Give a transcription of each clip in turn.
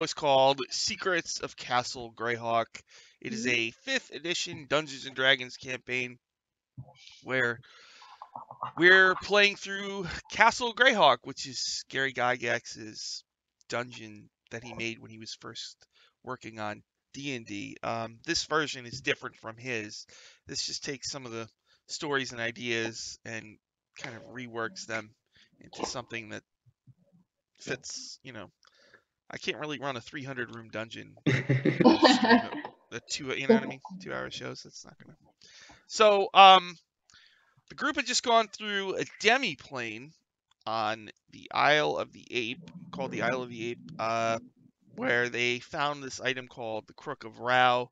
It's called Secrets of Castle Greyhawk. It is a 5th edition Dungeons and Dragons campaign where we're playing through Castle Greyhawk, which is Gary Gygax's dungeon that he made when he was first working on D&D. This version is different from his. This just takes some of the stories and ideas and kind of reworks them into something that fits, I can't really run a 300 room dungeon and stream a 2-hour shows. That's not gonna. So, the group had just gone through a demi-plane on the Isle of the Ape, called the Isle of the Ape, where they found this item called the Crook of Rao,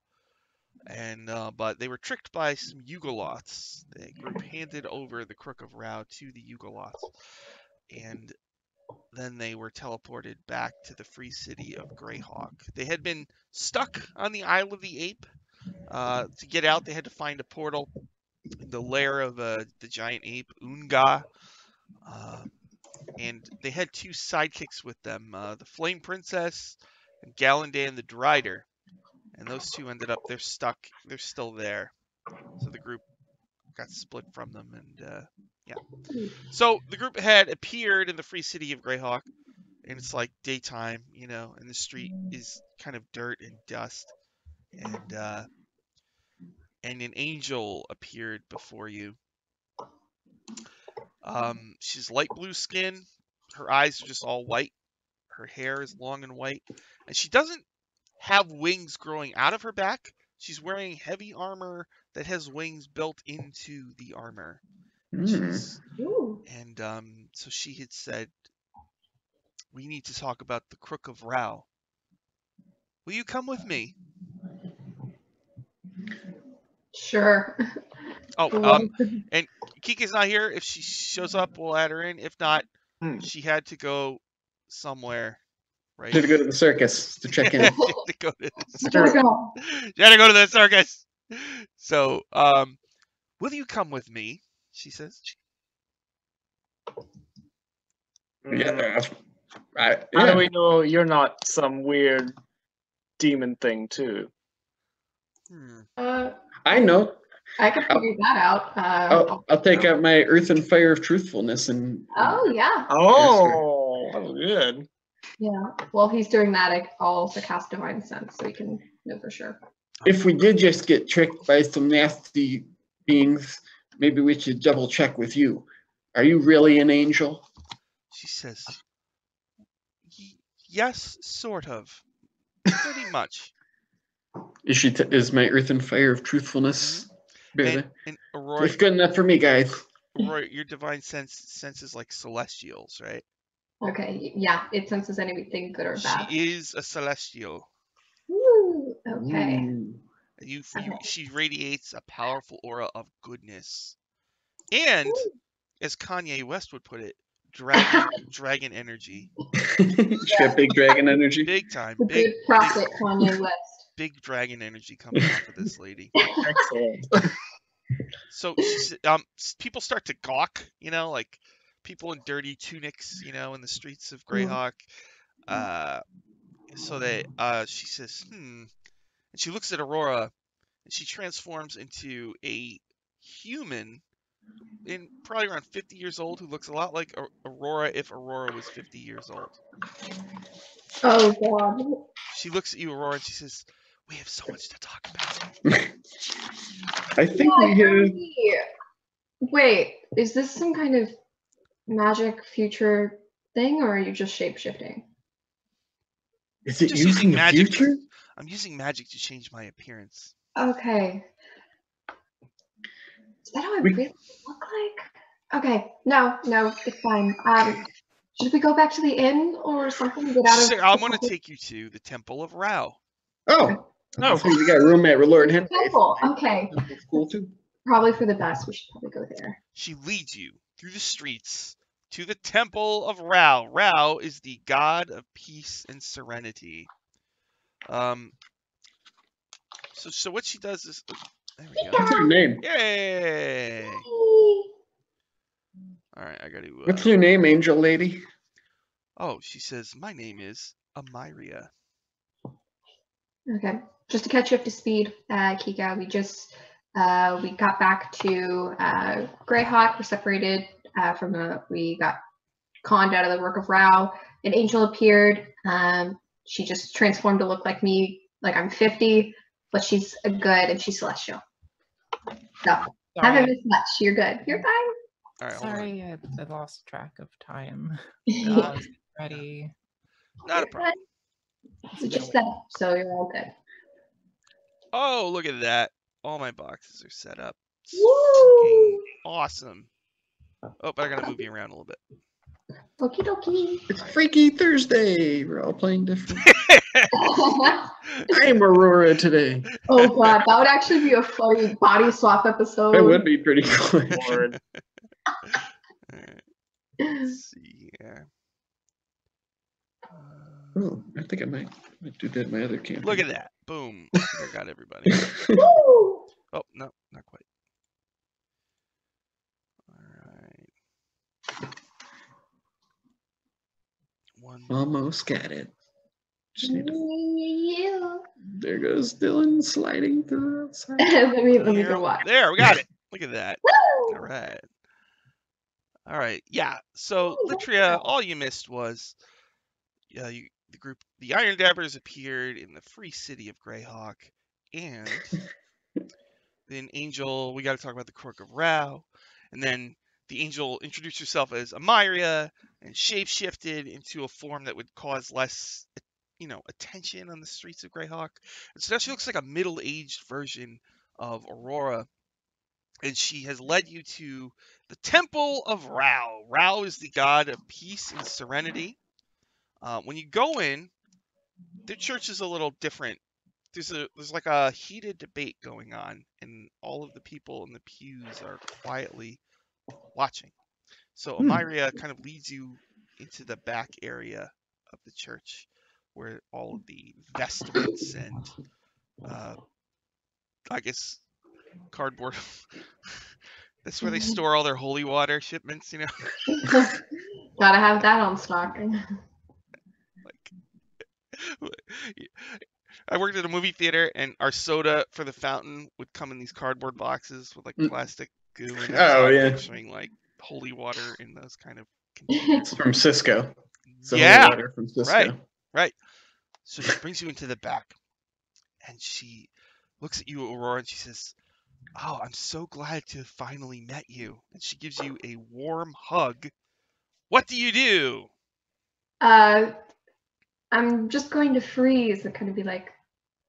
and but they were tricked by some Yugoloths. The group handed over the Crook of Rao to the Yugoloths, and then they were teleported back to the free city of Greyhawk. They had been stuck on the Isle of the Ape. To get out, they had to find a portal in the lair of the giant ape, Unga. And they had 2 sidekicks with them, the Flame Princess and Galandan the Drider. And those 2 ended up, they're stuck, they're still there. So the group got split from them, and yeah. So the group had appeared in the free city of Greyhawk, and it's like daytime, and the street is kind of dirt and dust. And an angel appeared before you. She's light blue skin. Her eyes are just all white. Her hair is long and white. And she doesn't have wings growing out of her back. She's wearing heavy armor that has wings built into the armor. And so she had said, "We need to talk about the Crook of Rao. Will you come with me?" Sure. Oh, and Kika's not here. If she shows up, we'll add her in. If not, she had to go somewhere, right? She had to go to the circus to check in. She had to go to the circus. So, will you come with me? She says. Yeah. How do we know you're not some weird demon thing too? I know. I could figure that out. I'll take out my Earth and Fire of Truthfulness and. Oh yeah. Oh, good. Yeah. While he's doing that, I'll also cast Divine Sense so we can know for sure. If we did just get tricked by some nasty beings, maybe we should double check with you. Are you really an angel? She says, "Yes, sort of. Pretty much." Is my Earth and Fire of Truthfulness? And Aurora, it's good enough for me, guys. Aurora, your divine senses like celestials, right? Okay, yeah, it senses anything good or bad. She is a celestial. Ooh, okay. She radiates a powerful aura of goodness, and as Kanye West would put it, dragon energy. She got big dragon energy. Big time. Good prophet, Kanye West. Big dragon energy coming off of this lady. Excellent. So people start to gawk, like people in dirty tunics, in the streets of Greyhawk. So she says, and she looks at Aurora, and she transforms into a human, in probably around 50 years old, who looks a lot like Aurora if Aurora was 50 years old. Oh God. She looks at you, Aurora, and she says, "We have so much to talk about." I think we have. Wait, is this some kind of magic future thing, or are you just shape-shifting? Is it using the future? I'm using magic to change my appearance. Okay. Is that how I really look like? Okay, no, it's fine. Should we go back to the inn or something? I'm going to take you to the Temple of Rao. Oh, so you got a room at Lord Henry. Temple, okay. That's cool too. Probably for the best. We should probably go there. She leads you through the streets to the Temple of Rao. Rao is the god of peace and serenity. So what she does is, there we go. What's her name? Yay! All right, I got to. What's your name, angel lady? Oh, she says, "My name is Amiria." Okay. Just to catch you up to speed, Kika, we got back to Greyhawk. We're separated we got conned out of the work of Rao. An angel appeared. She just transformed to look like me, like I'm 50, but she's good and she's celestial. So haven't missed much. You're good. You're fine. All right, Sorry, I lost track of time. No. I was ready. Not a problem. So just set up, so you're all good. Oh, look at that. All my boxes are set up. Woo! Freaking awesome. Oh, but I gotta move you around a little bit. Okie dokie. It's Freaky Thursday. We're all playing different. I'm Aurora today. Oh god, that would actually be a funny body swap episode. That would be pretty cool. Lord. Alright, let's see here. Oh, I think I might do that in my other campaign. Look at that. Boom. I think I got everybody. Woo! Oh, no, not quite. Alright. One. Almost got it. Just need to... Yeah. There goes Dylan sliding to the outside. let me Here. go watch. There, we got it. Look at that. Woo! All right. All right. Yeah. So, Litria, all you missed was the Iron Dabbers appeared in the free city of Greyhawk, and then Angel, we got to talk about the Crook of Rao, and then the Angel introduced herself as Amiria and shapeshifted into a form that would cause less, attention on the streets of Greyhawk. And so now she looks like a middle-aged version of Aurora, and she has led you to the Temple of Rao. Rao is the god of peace and serenity. When you go in, their church is a little different. There's like a heated debate going on, and all of the people in the pews are quietly watching. So Amiria kind of leads you into the back area of the church, where all of the vestments and I guess cardboard. That's where they store all their holy water shipments, Gotta have that on stock. I worked at a movie theater, and our soda for the fountain would come in these cardboard boxes with like plastic goo. And Oh, yeah. picturing like holy water in those kind of containers. It's from Cisco. It's the Yeah, holy water from Cisco. Right. So she brings you into the back, and she looks at you, Aurora, and she says, "Oh, I'm so glad to have finally met you." And she gives you a warm hug. What do you do? I'm just going to freeze and kind of be like,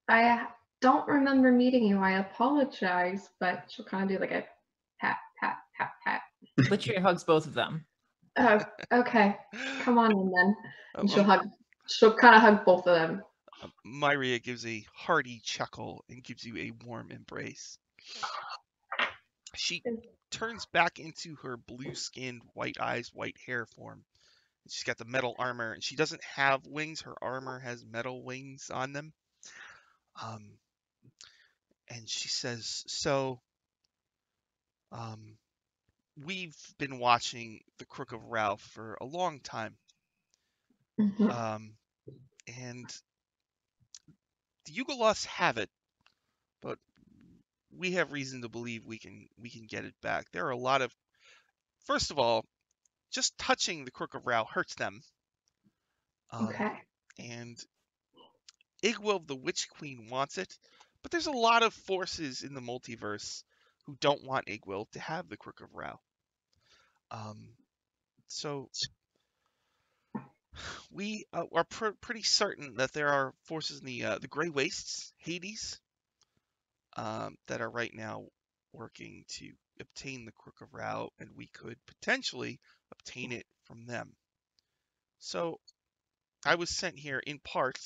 I don't remember meeting you. I apologize, but she'll kind of do like a pat, pat, pat, pat. Litria hugs both of them. Okay, come on in then. And she'll kind of hug both of them. Myria gives a hearty chuckle and gives you a warm embrace. She turns back into her blue-skinned, white eyes, white hair form. She's got the metal armor, and she doesn't have wings. Her armor has metal wings on them. And she says, so, we've been watching the Crook of Rao for a long time. Mm-hmm. And the Yugolovs have it, but we have reason to believe we can get it back. There are a lot of, first of all, just touching the Crook of Rao hurts them. Okay. And Igwil, the Witch Queen, wants it, but there's a lot of forces in the multiverse who don't want Igwil to have the Crook of Rao. So we are pretty certain that there are forces in the Grey Wastes, Hades, that are right now working to obtain the Crook of Rao, and we could potentially obtain it from them. So I was sent here in part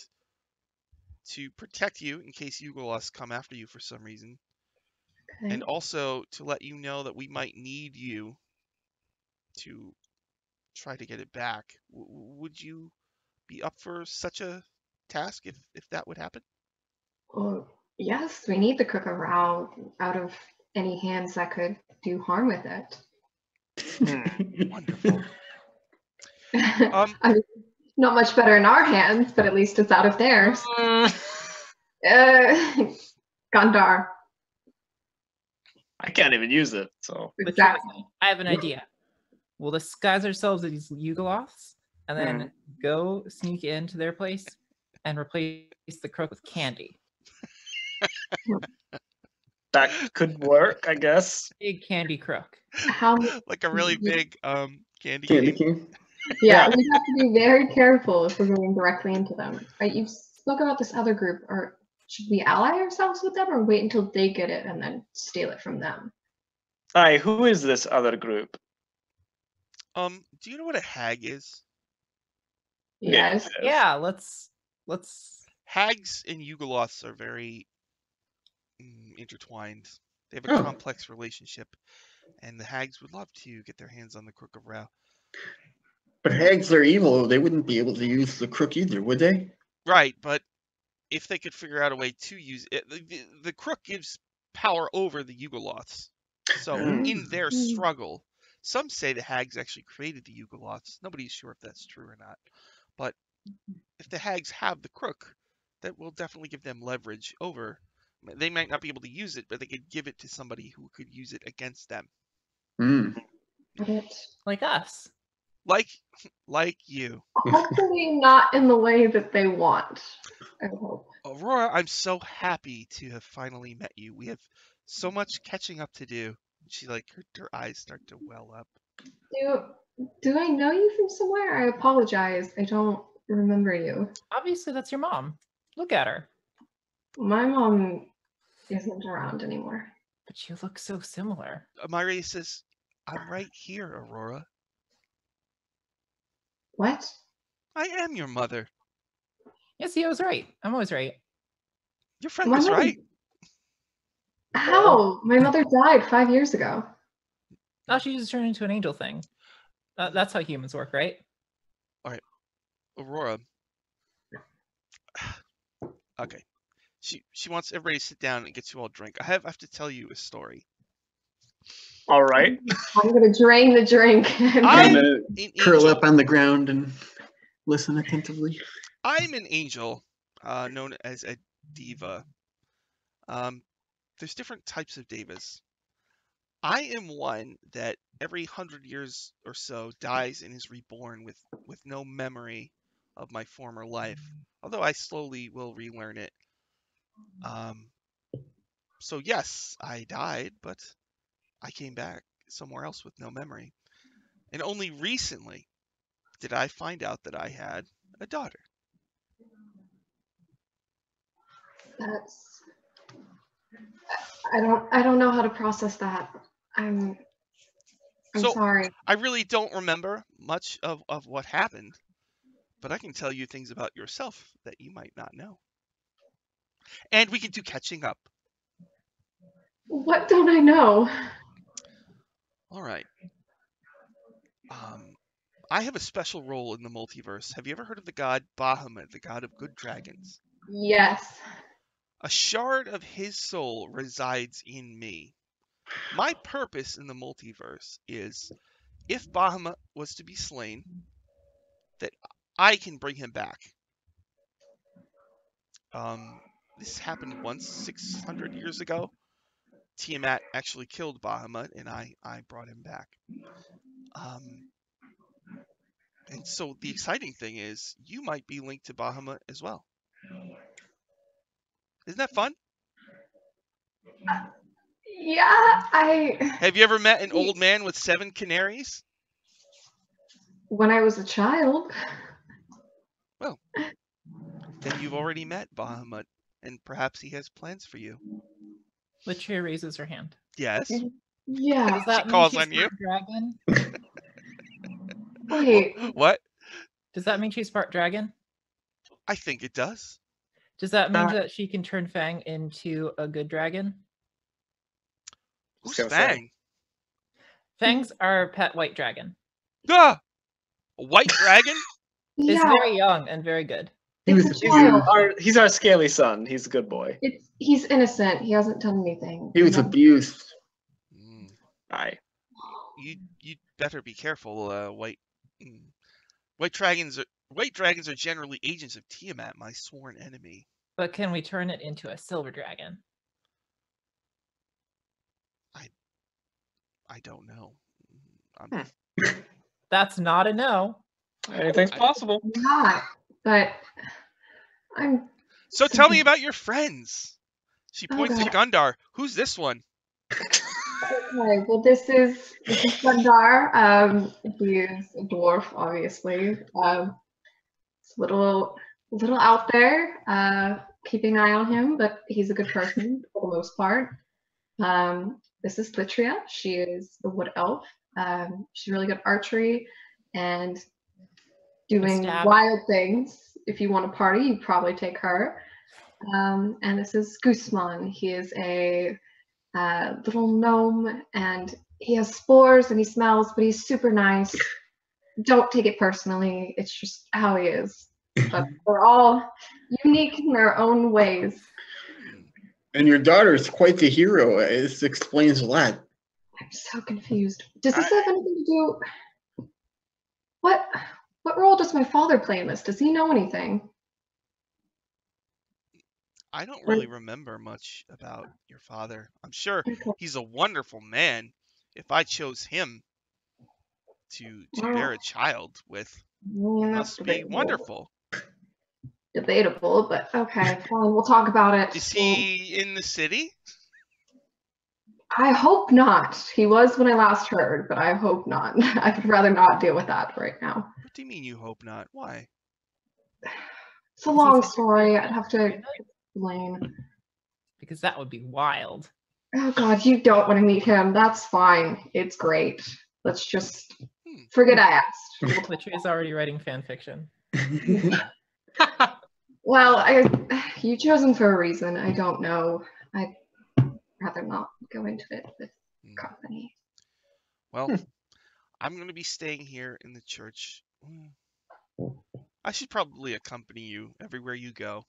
to protect you in case Yugolovs come after you for some reason, Okay. and also to let you know that we might need you to try to get it back. Would you be up for such a task if that would happen? Well, yes, we need the Crook of Rao out of any hands that could do harm with it. Wonderful. I mean, not much better in our hands, but at least it's out of theirs. Gandar. I can't even use it, so. Exactly. I have an idea. We'll disguise ourselves as Yugoloths and then go sneak into their place and replace the crook with candy. That could work, I guess. Big candy crook. How? Like a really big candy Candy cane. cane. Yeah, we have to be very careful if we're going directly into them. Right? You spoke about this other group, or should we ally ourselves with them, or wait until they get it and then steal it from them? Aye, who is this other group? Do you know what a hag is? Yes. Yeah, let's Hags and Yugoloths are very intertwined. They have a Oh. complex relationship, and the hags would love to get their hands on the Crook of Rao. But hags are evil. They wouldn't be able to use the crook either, would they? Right, but if they could figure out a way to use it, the Crook gives power over the Yugoloths. So in their struggle, some say the hags actually created the Yugoloths. Nobody's sure if that's true or not. But if the hags have the Crook, that will definitely give them leverage over. They might not be able to use it, but they could give it to somebody who could use it against them. Hmm. like us. Like you. Hopefully not in the way that they want. I hope. Aurora, I'm so happy to have finally met you. We have so much catching up to do. She her eyes start to well up. Do I know you from somewhere? I apologize. I don't remember you. Obviously, that's your mom. Look at her. My mom isn't around anymore. But you look so similar. Myra says, I'm right here, Aurora. What? I am your mother. Yes, I was right. I'm always right. Your friend My was mother- right. How? My mother died 5 years ago. Oh, she just turned into an angel thing. That's how humans work, right? Aurora. Okay. She wants everybody to sit down and get you all a drink. I have to tell you a story. All right. I'm gonna drain the drink. I'm I'm gonna an curl angel. up on the ground and listen attentively. I'm an angel, known as a diva. There's different types of divas. I am one that every 100 years or so dies and is reborn with no memory of my former life, although I slowly will relearn it. So yes, I died, but I came back somewhere else with no memory. And only recently did I find out that I had a daughter. That's. I don't know how to process that. I'm So- sorry. I really don't remember much of what happened, but I can tell you things about yourself that you might not know. And we can do catching up. What don't I know? All right. I have a special role in the multiverse. Have you ever heard of the god Bahamut, the god of good dragons? Yes. A shard of his soul resides in me. My purpose in the multiverse is, if Bahamut was to be slain, that I can bring him back. This happened once 600 years ago. Tiamat actually killed Bahamut, and I brought him back. And so the exciting thing is, you might be linked to Bahamut as well. Isn't that fun? Yeah, Have you ever met an old man with 7 canaries? when I was a child. Then you've already met Bahamut, and perhaps he has plans for you. Literally raises her hand. Yes. Yeah. Does that mean calls she's on you. part dragon? Wait. What? Does that mean she's part dragon? I think it does. Does that mean Uh, that she can turn Fang into a good dragon? Who's gonna say. Fang? Fang's our pet white dragon. Ah! A white dragon? It's Yeah. very young and very good. He was It's a abused. child. He's our scaly son. He's a good boy. He's innocent. He hasn't done anything. He was abused. Aye. You'd better be careful, white. White dragons are generally agents of Tiamat, my sworn enemy. But can we turn it into a silver dragon? I don't know. That's not a no. Anything's possible. Not, but I'm. So tell me about your friends. She Oh, points at God. Gundar. Who's this one? Okay, well, this is Gundar. He is a dwarf, obviously. It's a little out there. Keeping an eye on him, but he's a good person for the most part. This is Litria. She is the wood elf. She's really good at archery and doing Stabbing. wild things. If you want to party, you probably take her. And this is Guzman. He is a little gnome, and he has spores and he smells, but he's super nice. Don't take it personally. It's just how he is. But they're all unique in their own ways. And your daughter is quite the hero. This explains a lot. I'm so confused. Does this have anything to do? What role does my father play in this? Does he know anything? I don't really remember much about your father. I'm sure he's a wonderful man. If I chose him to bear a child with, Yeah, he that's must be debatable. wonderful. Debatable, but okay, fine. We'll talk about it. Is he in the city? I hope not. He was when I last heard, but I hope not. I would rather not deal with that right now. What do you mean you hope not? Why? It's a long story. I'd have to explain. Because that would be wild. Oh God, you don't want to meet him. That's fine. It's great. Let's just forget I asked. Litria's already writing fan fiction. Well, you chose him for a reason. I don't know. I'd rather not go into it with company. Well, I'm going to be staying here in the church. I should probably accompany you everywhere you go.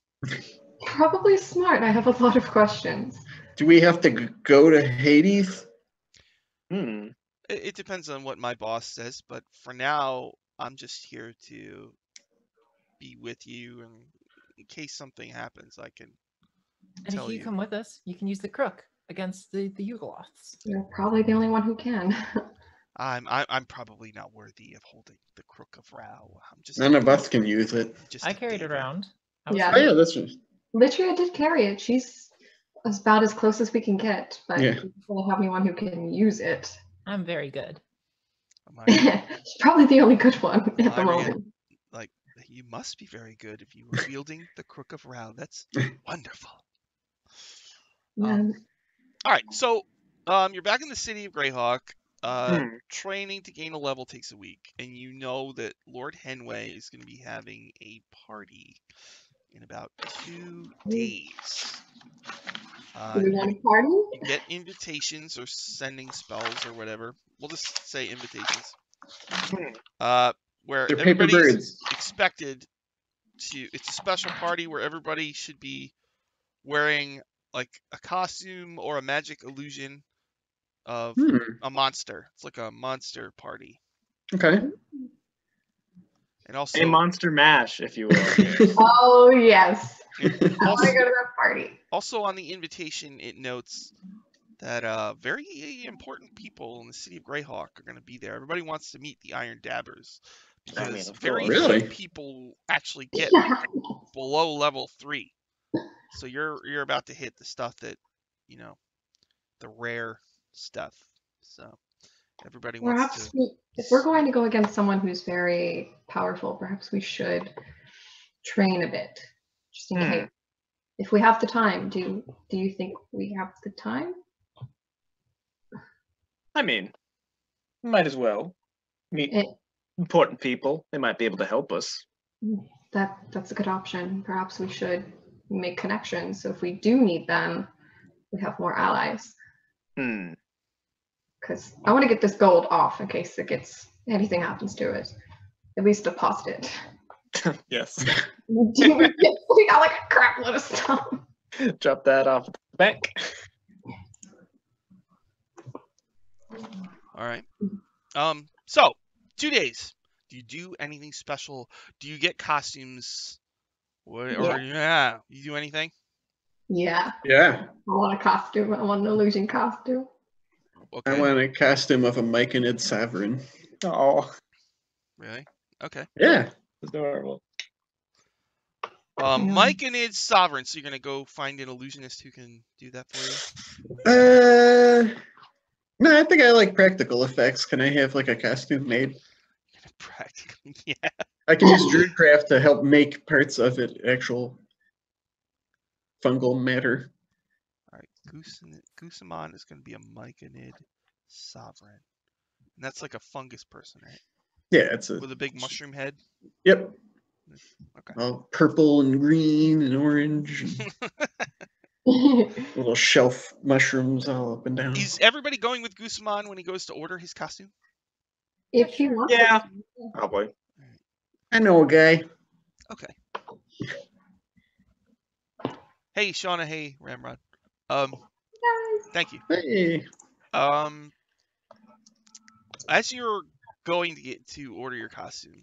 Probably smart. I have a lot of questions. Do we have to go to Hades? It depends on what my boss says, but for now, I'm just here to be with you, and in case something happens, I can And tell if you you. come with us, you can use the crook against the Yugoloths. You're probably the only one who can. I'm probably not worthy of holding the Crook of Rao. I'm just None of us can use it. I carried it around. Yeah. Oh yeah, that's right. Litria did carry it. She's about as close as we can get, but Yeah. we don't have anyone who can use it. I'm very good. She's probably the only good one at the moment. Like, you must be very good if you were wielding the Crook of Rao. That's wonderful. All right, so you're back in the city of Greyhawk. Training to gain a level takes a week, and you know that Lord Henway is going to be having a party in about 2 days. Do we want a party? You get invitations or sending spells or whatever. We'll just say invitations. Where They're paper everybody's birds. expected to. It's a special party where everybody should be wearing like a costume or a magic illusion of a monster. It's like a monster party. Okay. And also A monster mash, if you will. Oh yes. I want to also, go to that party. also on the invitation, it notes that very important people in the city of Greyhawk are going to be there. Everybody wants to meet the Iron Dabbers because of very course. few Really? people actually get below level 3. So you're about to hit the stuff that, you know, the rare stuff. So everybody wants to. If we're going to go against someone who's very powerful, perhaps we should train a bit. Just in case. If we have the time, do you think we have the time? I mean, might as well meet important people. They might be able to help us. That's a good option. Perhaps we should make connections, so if we do need them, we have more allies. Because I want to get this gold off in case anything happens to it. At least deposit it. Yes. We got like a crap load of stuff. Drop that off at the bank. All right. So 2 days. Do you do anything special? Do you get costumes What? Yeah. Or yeah, you do anything? Yeah. Yeah. I want a costume. I want an illusion costume. Okay. I want a costume of a Myconid sovereign. Oh, Really? Okay. Yeah. adorable. Mike and Id's sovereign. So you're gonna go find an illusionist who can do that for you. No, I think I like practical effects. Can I have like a costume made? Practically, yeah. I can use Druidcraft to help make parts of it actual fungal matter. All right, Goosamon is gonna be a Myconid sovereign, and that's like a fungus person, right? Yeah, it's a With a big mushroom head. Yep. Okay. All purple and green and orange, and little shelf mushrooms all up and down. Is everybody going with Goosamon when he goes to order his costume? If you want. Yeah. to. Probably. I know a guy. Okay. Hey, Shauna. Hey, Ramrod. Thank you. Hey. As you're going to get to order your costume,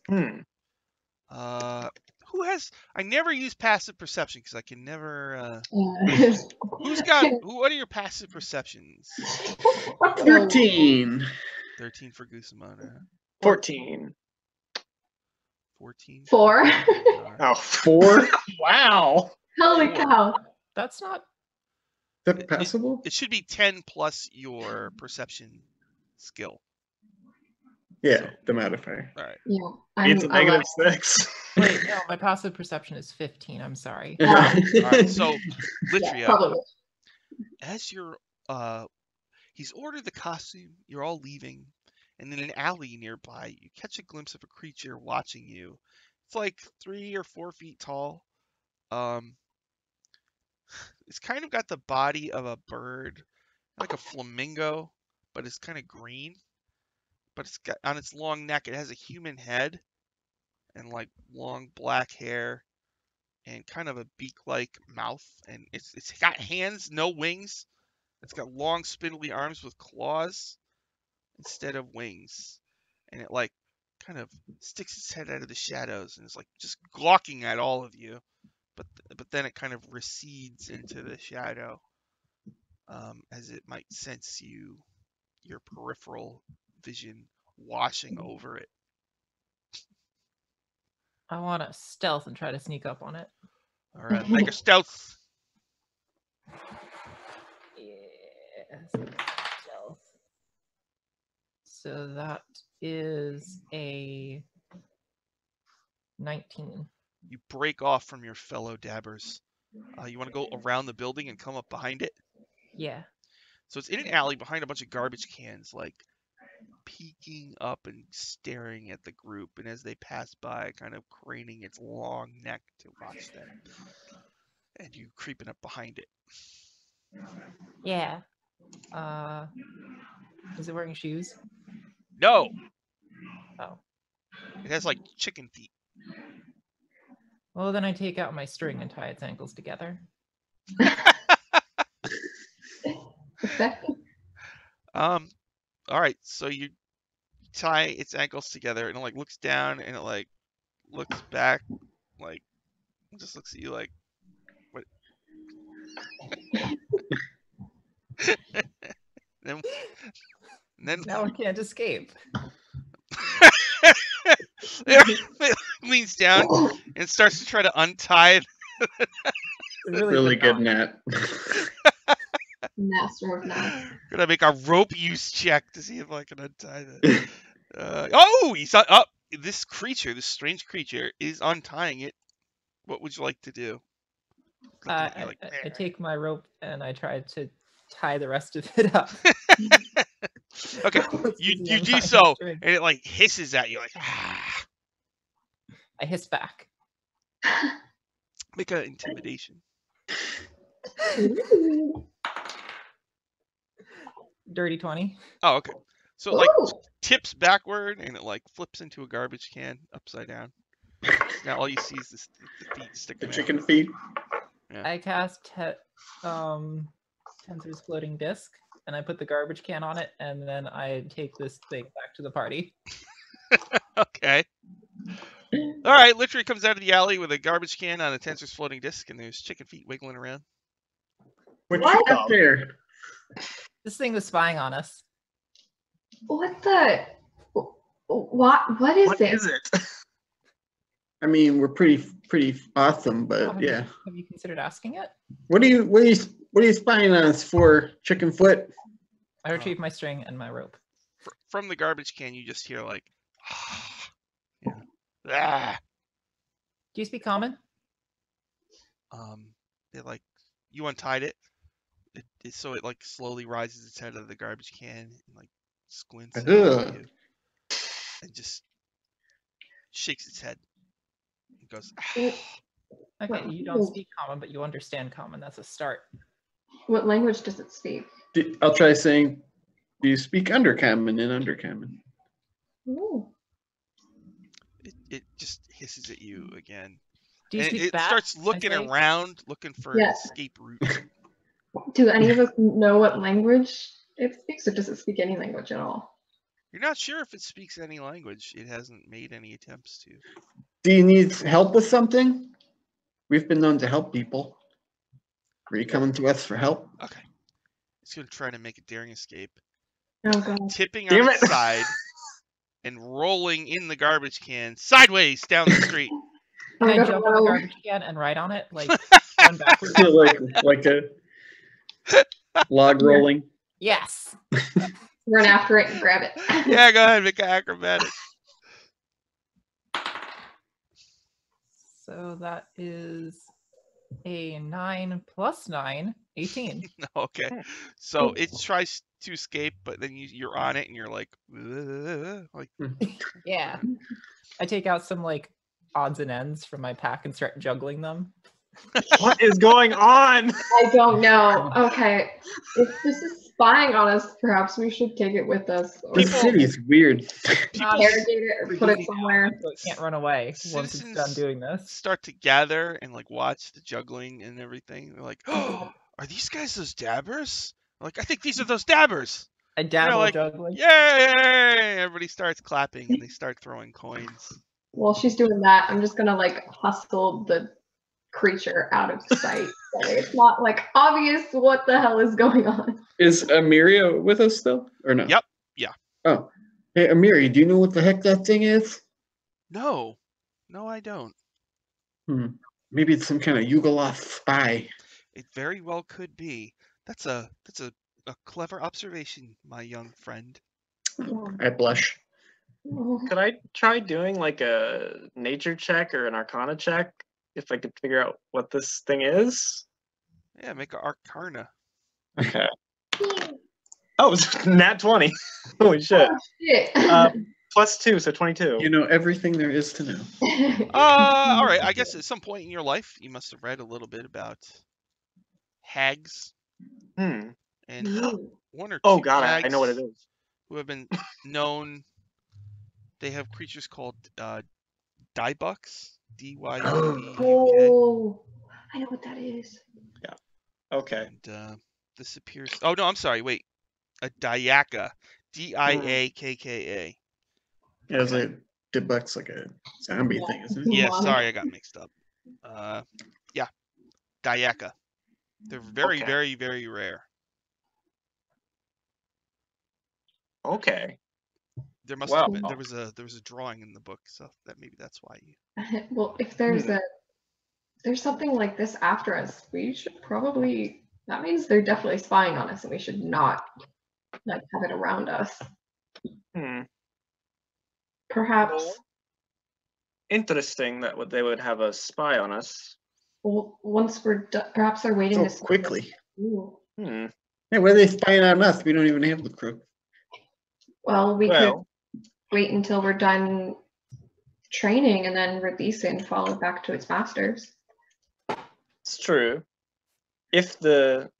who has? I never use passive perception because I can never. Who's got? What are your passive perceptions? 13. 13 for Goosamon. 14. 14. 4. Oh, 4? wow. Holy cow. That's not. Is that possible? It should be 10 plus your perception skill. Yeah, So, the modifier. all right. Yeah. It's a negative 6. Wait, no, my passive perception is 15. I'm sorry. All right. So, Yeah, Litria, probably. as you're he's ordered the costume, you're all leaving, and in an alley nearby, you catch a glimpse of a creature watching you. It's like 3 or 4 feet tall. It's kind of got the body of a bird, like a flamingo, but it's kind of green. But it's got on its long neck, it has a human head and like long black hair and kind of a beak-like mouth, and it's got hands, no wings. It's got long spindly arms with claws instead of wings, and it like kind of sticks its head out of the shadows and is like just gawking at all of you. But then it kind of recedes into the shadow, as it might sense your peripheral vision washing over it. I want to stealth and try to sneak up on it. All right, make a stealth. Yes, stealth. So that is a 19. You break off from your fellow dabbers. You want to go around the building and come up behind it? Yeah. So it's in an alley behind a bunch of garbage cans, like peeking up and staring at the group, and as they pass by, kind of craning its long neck to watch them. And you creeping up behind it. Yeah. Is it wearing shoes? No, Oh. it has like chicken feet. Well, then I take out my string and tie its ankles together. Effective. All right, so you tie its ankles together, and it like looks down, and it like looks back, like just looks at you like, what? then Now I can't escape. it leans down and starts to try to untie it. Really good net. Master of knots. Gonna make a rope use check to see if I can untie that. Oh, he's up. This creature, this strange creature, is untying it. What would you like to do? Looking at you I like, take my rope and I try to tie the rest of it up. okay, you do so, and it like hisses at you like, ah. I hiss back. Make an intimidation. Dirty 20. Oh, okay. So it like Ooh. tips backward and it like flips into a garbage can upside down. Now all you see is the feet The sticking out. chicken feet. Yeah. I cast Tensor's floating disc, and I put the garbage can on it, and then I take this thing back to the party. Okay. All right, literally comes out of the alley with a garbage can on a tensor's floating disc, and there's chicken feet wiggling around. What What? you got there? This thing was spying on us. What the? What is What this? is it? I mean, we're pretty awesome, but Have yeah. you considered asking it? What are you spying on us for, chicken foot? I retrieve my string and my rope. From the garbage can, you just hear like, yeah. Ah. Do you speak common? It like you untied it. So it like slowly rises its head out of the garbage can and like squints at Ugh. you and just shakes its head. It goes. Okay, you don't speak common, but you understand common. That's a start. What language does it speak? I'll try saying, do you speak undercommon and undercommon? Ooh. It just hisses at you again. Do you And speak it bat? starts I looking say? around, looking for an Yes. escape route. Do any of us know what language it speaks, or does it speak any language at all? You're not sure if it speaks any language. It hasn't made any attempts to. Do you need help with something? We've been known to help people. Are you coming to us for help? Okay. It's going to try to make a daring escape. Oh god. Tipping Damn on its it. side and rolling in the garbage can sideways down the street. Oh Can I god, jump on no. the garbage can and ride on it, like going backwards? like a log rolling. Yes. Run after it and grab it. Yeah, go ahead, make an acrobatic. So that is a 9 plus 9, 18. Okay. So it tries to escape, but then you're on it and you're like, like Yeah. I take out some like odds and ends from my pack and start juggling them. What is going on? I don't know. Okay. If this is spying on us, perhaps we should take it with us. Or This city's weird. people interrogate it or put it Reducing somewhere. down so it can't run away once it's done Citizens doing this. start to gather and like watch the juggling and everything. They're like, oh, are these guys those dabbers? Like, I think these are those dabbers. I dabble like, juggling. Yay! Everybody starts clapping and they start throwing coins. While she's doing that, I'm just gonna like hustle the creature out of sight. So it's not like obvious what the hell is going on. Is Amiria with us still, or no? Yep. Yeah. Oh, hey Amiri, do you know what the heck that thing is? No, I don't. Maybe it's some kind of Yugoslav spy. It very well could be. That's a clever observation, my young friend. I blush. Could I try doing like a nature check or an arcana check if I could figure out what this thing is? Yeah, make an arcana. Okay. Oh, it's nat 20. Holy shit. Shit. Plus 2, so 22. You know everything there is to know. All right. I guess at some point in your life, you must have read a little bit about hags and one or two Oh god, hags I know what it is. who have been known. They have creatures called diebucks. D-Y-E-B-U-K. Oh, I know what that is. Okay. And this appears. Oh no, I'm sorry. Wait, a diaka. D-I-A-K-K-A. Yeah, it's like Dibbuck's like a zombie thing, isn't it? Yeah, Demonic. sorry, I got mixed up. Yeah, diaka. They're very, Okay. very, very rare. Okay. There must Wow. have been there was a drawing in the book, so that's why you. Well, if there's there's something like this after us, we should probably. That means they're definitely spying on us, and we should not like have it around us. Perhaps. Interesting that they would have a spy on us. Well, once we're perhaps they're waiting So to spy. quickly. Ooh. Hey, why are they spying on us? We don't even have the crew. Well, we could Well, wait until we're done training and then release it and follow it back to its masters. it's true. If the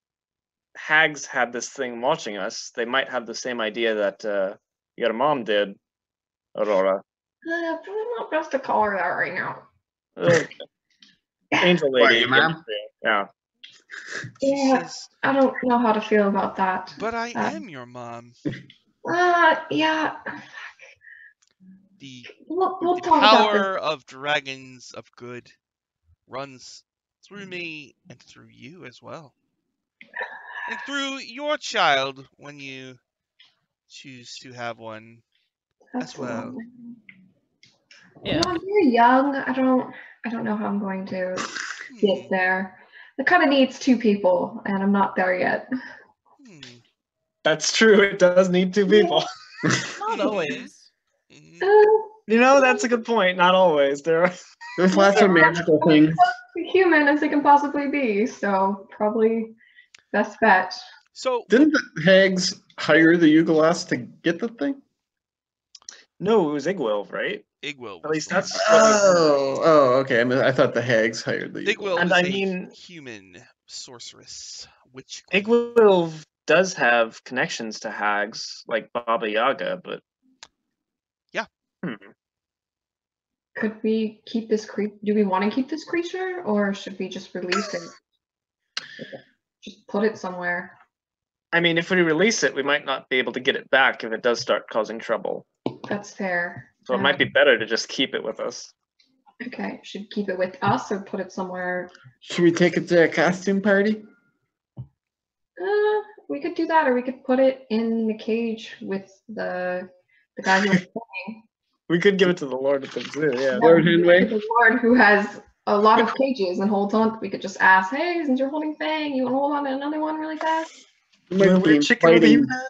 hags had this thing watching us, they might have the same idea that your mom did, Aurora. Probably not best to call her that right now. Okay. Angel What, lady. your mom? Yeah. She Yeah. says, I don't know how to feel about that. but I am your mom. Yeah. The We'll the talk about this. power of dragons of good runs through me and through you as well. And through your child when you choose to have one as well. Yeah. I'm very young. I don't know how I'm going to get Hmm. there. It kind of needs two people, and I'm not there yet. Hmm. That's true. It does need two people. Not always. Mhm. You know, that's a good point. Not always. There's lots of magical things. Human as they can possibly be, so probably best bet. So Didn't the hags hire the Yugoloths to get the thing? No, it was Igwilv, right? Igwil At was least the one that's who- what we've heard. Oh, okay. I thought the hags hired the Igwil Yugoloths. And is I a mean- human sorceress witch queen. Igwilv does have connections to hags, like Baba Yaga, but Yeah. Could we keep this do we want to keep this creature, or should we just release it? Just put it somewhere. I mean, if we release it, we might not be able to get it back if it does start causing trouble. That's fair. So it might be better to just keep it with us. Okay, should keep it with us or put it somewhere? Should we take it to a costume party? We could do that, or we could put it in the cage with the guy who was playing. We could give it to the Lord at the zoo, yeah. Lord Hinway? The Lord who has a lot of cages and holds on. We could just ask, hey, since you're holding Fang, you want to hold on to another one really fast? We might be chicken with a inviting, head?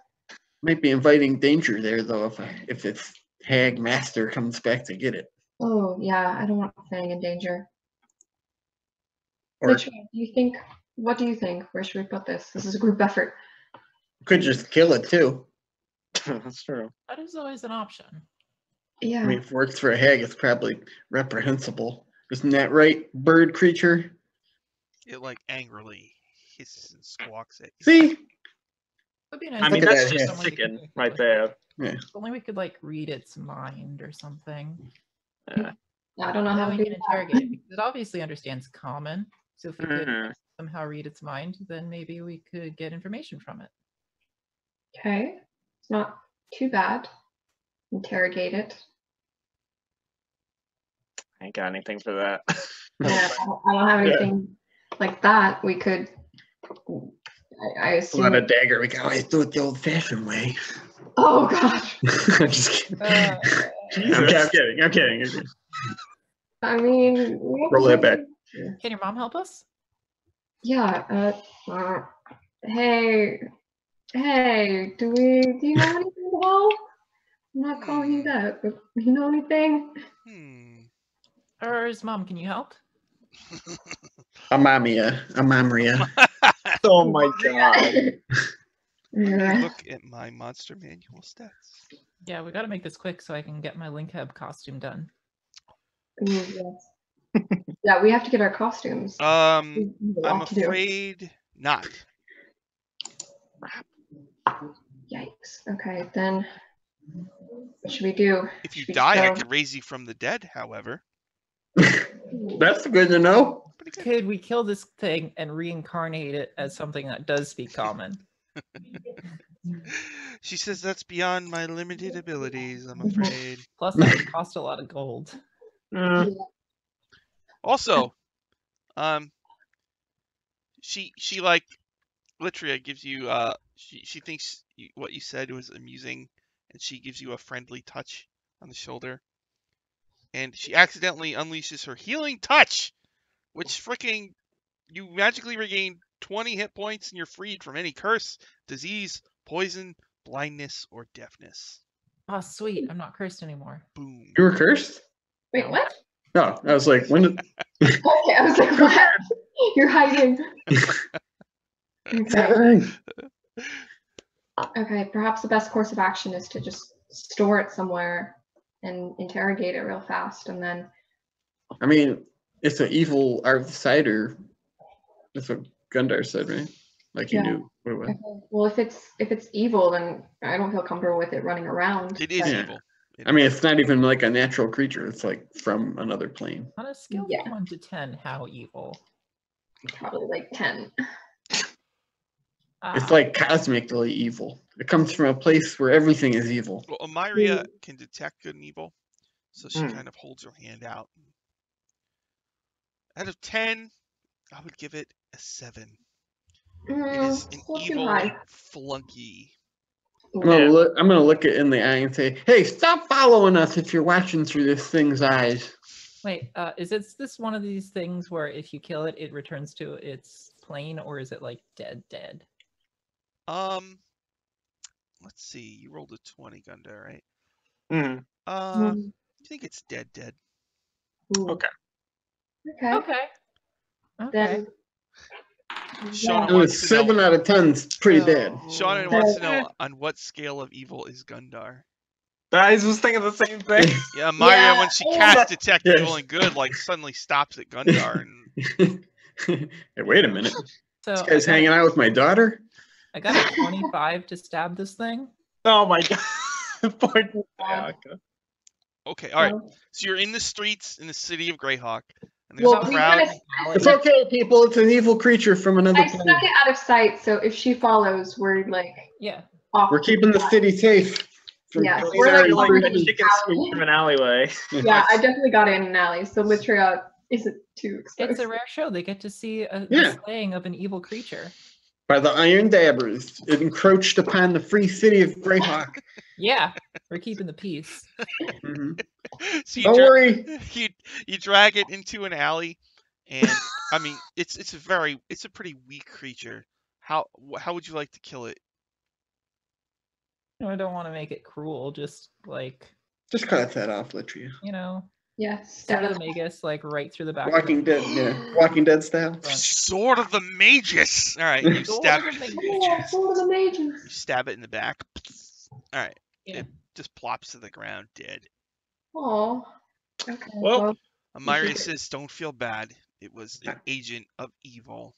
might be inviting danger there, though, if its hag master comes back to get it. Oh yeah, I don't want Fang in danger. Or Literally, what do you think? Where should we put this? This is a group effort. could just kill it, too. That's true. That is always an option. Yeah. I mean, if it works for a hag, it's probably reprehensible. Isn't that right, bird creature? It like angrily hisses and squawks at you. See? Would be nice. I if mean, Look at there that that's was head. just someone we chicken could- right there. If only we could like read its mind or something. Yeah. I don't know how Then to we do can that. interrogate it. Because it obviously understands common. So if we could Mhm. somehow read its mind, then maybe we could get information from it. Okay, it's not too bad. Interrogate it. I ain't got anything for that. Yeah, I don't have anything like that. We could. I Pull assume. out a dagger. We can always do it the old-fashioned way. Oh gosh. I'm just kidding. Uh, I'm kidding. I'm kidding. I mean. we have Roll to that back. Can your mom help us? Yeah. Hey. Hey. Do you know anything at all? I'm not calling you that, but do you know anything? Or his mom, can you help? Amamia. Oh my god. Yeah. Look at my monster manual stats. Yeah, we gotta make this quick so I can get my Linkeb costume done. Ooh, yes. Yeah, we have to get our costumes. We have a I'm lot to do. afraid not. Yikes. Okay, then what should we do? If you Should we die, I go- could raise you from the dead, however. That's good to know. Pretty good. Could we kill this thing and reincarnate it as something that does speak common? She says that's beyond my limited abilities, I'm afraid. Plus, that would cost a lot of gold. Also, she like Litria gives you she thinks what you said was amusing, and she gives you a friendly touch on the shoulder, and she accidentally unleashes her healing touch, which freaking you magically regain 20 hit points and you're freed from any curse, disease, poison, blindness, or deafness. Oh, sweet. I'm not cursed anymore. Boom. You were cursed? Wait, what? No, I was like, when did... Okay, I was like, what? You're hiding. Okay. Okay, perhaps the best course of action is to just store it somewhere and interrogate it real fast, and then I mean, it's an evil outsider. That's what Gundar said, right? Like he Yeah. knew what it was. okay, well, if it's evil, then I don't feel comfortable with it running around. It is but- Yeah. evil. It I mean, is. it's not even like a natural creature. It's like from another plane. On a scale Yeah. from 1 to 10, how evil? Probably like 10. It's like cosmically evil. It comes from a place where everything is evil. Well, Amiria can detect good and evil. So she kind of holds her hand out. Out of 10, I would give it a 7. It is an Still too evil high. flunky. I'm gonna look it in the eye and say, "Hey, stop following us if you're watching through this thing's eyes." Wait, is this one of these things where if you kill it, it returns to its plane, or is it like dead? Let's see. You rolled a 20, Gundar, right? Mm. I think it's dead. Ooh. Okay. Okay. Then Shauna It wants was to know. 7 out of 10. It's pretty dead. Shauna wants to know on what scale of evil is Gundar. I was thinking the same thing. Yeah, Maria, when she casts detect Yes. evil and good, like suddenly stops at Gundar. And Hey, wait a minute. So This guy's hanging out with my daughter? I got a 25 to stab this thing. Oh my god. Poor Greyhawk. okay, all right. So you're in the streets in the city of Greyhawk, and there's Well, a we crowd. It's okay, people. It's an evil creature from another I planet. snuck it out of sight, so if she follows, we're like Yeah. off. We're keeping the city safe. from Yeah, those we're like scary already- creatures. chicken squeak from an alleyway. Yeah, I definitely got it in an alley, so Litria isn't too exposed. It's a rare show. They get to see a Yeah. slaying of an evil creature. By the Iron Dabbers, it encroached upon the free city of Greyhawk. Yeah, we're keeping the peace. Mhm. So Don't worry. you drag it into an alley, and I mean it's a pretty weak creature. How would you like to kill it? I don't want to make it cruel. Just like Just cut its head off, Litria. Yeah, Sword of stab the it. Magus, like right through the back. Walking Dead, yeah. Walking Dead style. Front. Sword of the Magus. All right, you Sword stab of the it. Oh, Sword of the Mages. You stab it in the back. All right, Yeah. it just plops to the ground dead. Oh. Okay. Well, Amira says, "Don't feel bad. It was an agent of evil."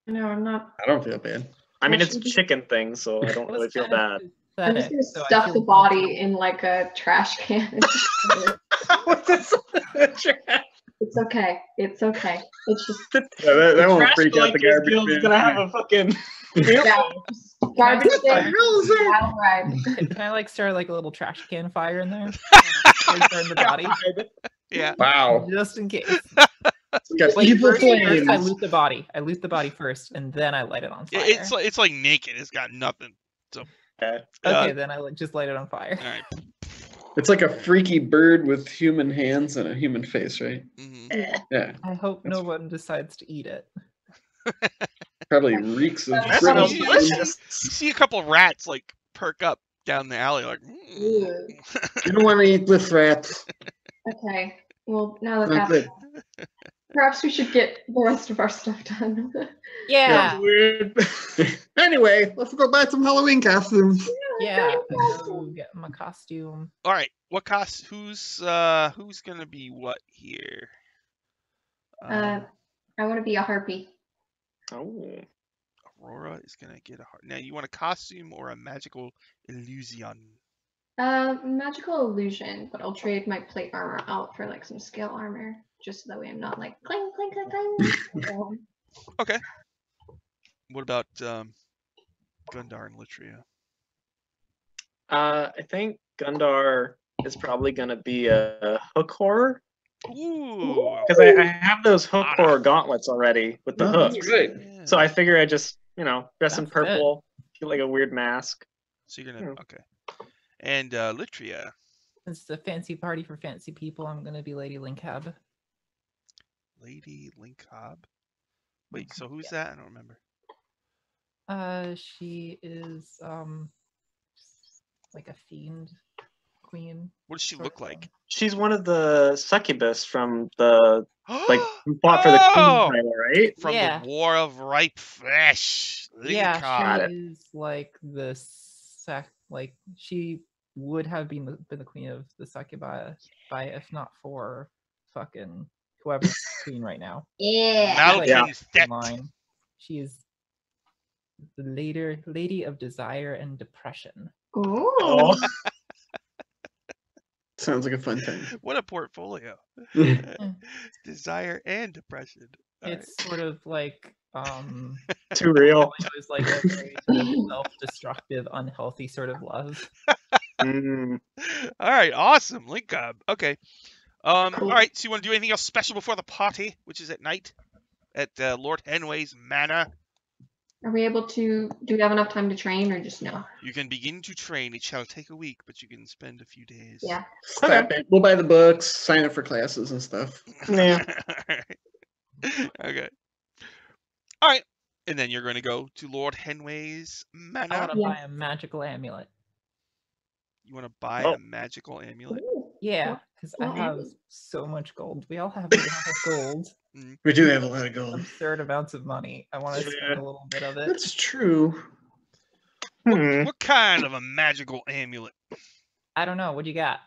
no, I'm not. I don't feel bad. I mean, Well, it's a she- chicken thing, so I It don't was really feel kind of bad. I'm just pathetic, gonna so I stuff feel the body in like a trash can. What's this? It's okay. It's okay. It's just Yeah, that won't Trash freak out the collector's garbage guild's man. gonna have a fucking yeah, just garbage What the day. hell is that? Wild ride. Can I like start like a little trash can fire in there? Like, burn the body, Yeah. Wow. just in case. It's got Wait, evil first I flames. loot the body. I loot the body first, and then I light it on fire. It's like naked. It's got nothing. Okay, then I just light it on fire. All right. It's like a freaky bird with human hands and a human face, right? Mhm. Yeah. I hope no one decides to eat it. Probably reeks of That brittle sounds skin. delicious. You see a couple rats like perk up down the alley, like. Ew. You don't want to eat this rats. Okay. Well, now that Not that's good. perhaps we should get the rest of our stuff done. Yeah, Weird. Anyway, let's go buy some Halloween costumes. yeah. I go get my costume. All right. What cost? Who's gonna be what here? I want to be a harpy. Oh. Aurora is gonna get a heart. Now, you want a costume or a magical illusion? Magical illusion, but I'll trade my plate armor out for like some scale armor, just so that way I'm not like clang clang clang clang. Okay. What about Gundar and Litria? I think Gundar is probably gonna be a hook horror Ooh. because I have those hook horror gauntlets already with the Oh, hooks. that's great. Yeah. So I figure I just dress in That's good. purple, get like a weird mask. So you're gonna okay. And Litria. It's the fancy party for fancy people. I'm gonna be Lady Linkab. Lady Linkhob. Wait, so who's that? I don't remember. She is like a fiend queen. What does she sort look of like? thing. She's one of the succubus from the who fought for the queen title, right? From Yeah. the War of Ripe Flesh. Yeah, Linkhob. she is like the like she would have been the queen of the succubi by if not for fucking whoever's queen right now. Yeah. Malkin's In debt. line. She is the lady of desire and depression. Ooh. Oh. Sounds like a fun time. What a portfolio. Desire and depression. All It's sort of like Too real. it was like a very sort of self-destructive, unhealthy sort of love. Mm. All right, awesome. Link up. Okay. Cool. All right. So you want to do anything else special before the party, which is at night at Lord Henway's Manor? Are we able to? Do we have enough time to train, or just no? You can begin to train. It shall take a week, but you can spend a few days. Yeah. Stop it. We'll buy the books, sign up for classes and stuff. Yeah. Okay. All right. And then you're going to go to Lord Henway's I Manor. want to Yeah. buy a magical amulet. You want to buy Oh. a magical amulet? Ooh, Yeah, What- because I what have amulet? so much gold. We all have a lot of gold. We do have a lot of gold. Absurd amounts of money. I want to spend Yeah. a little bit of it. That's true. Hmm. What kind of a magical amulet? I don't know. What do you got?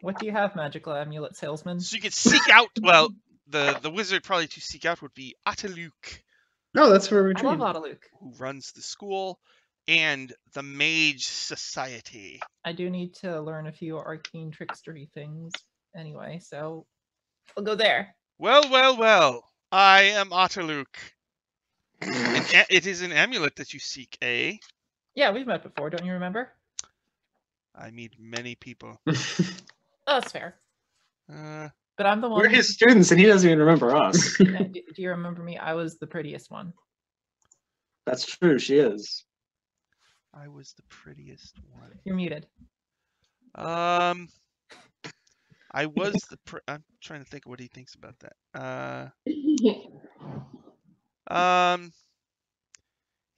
What do you have, magical amulet salesman? So you can seek out. Well, the wizard probably to seek out would be Ataluk, No, that's where we I love train. Autoluke. who runs the school and the Mage Society. I do need to learn a few arcane trickstery things anyway, so we'll go there. Well, well, well. I am Ataluk. It is an amulet that you seek, eh? Yeah, we've met before, don't you remember? I meet many people. Oh, that's fair. Uh, But I'm the one. We're his students, and he doesn't even remember us. do you remember me? I was the prettiest one. That's true. She is. I was the prettiest one. You're muted. I was the. I'm trying to think of what he thinks about that.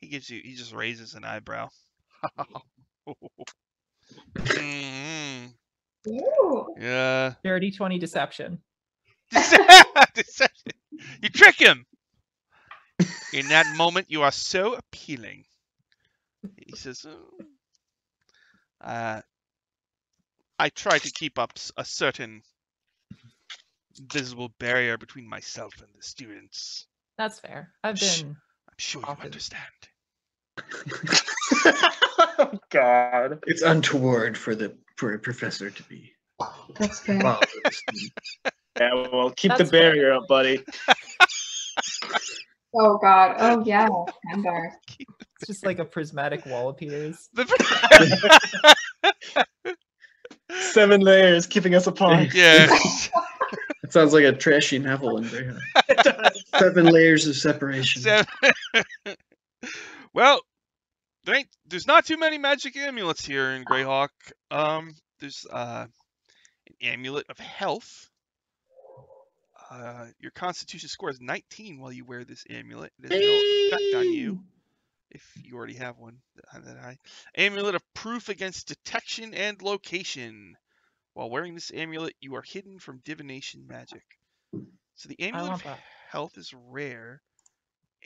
He gives you. He just raises an eyebrow. Mhm. Ooh. Yeah. Dirty 20 deception. Deception. You trick him. In that moment, you are so appealing. He says, I try to keep up a certain visible barrier between myself and the students. That's fair. I've Shh. been. I'm sure you Often. understand. Oh God. It's untoward for a professor to be That's fair. involved with a student. Yeah, well, keep That's the barrier up, buddy. Oh God. Oh yeah. Ember. It's just like a prismatic wall appears. 7 layers keeping us apart. Yes. It sounds like a trashy novel in Greyhawk. 7 layers of separation. Well, there's not too many magic amulets here in Greyhawk. There's an amulet of health. Your constitution score is 19 while you wear this amulet. It has no effect on you if you already have one that high. Amulet of proof against detection and location. While wearing this amulet, you are hidden from divination magic. So the amulet want of that. health is rare,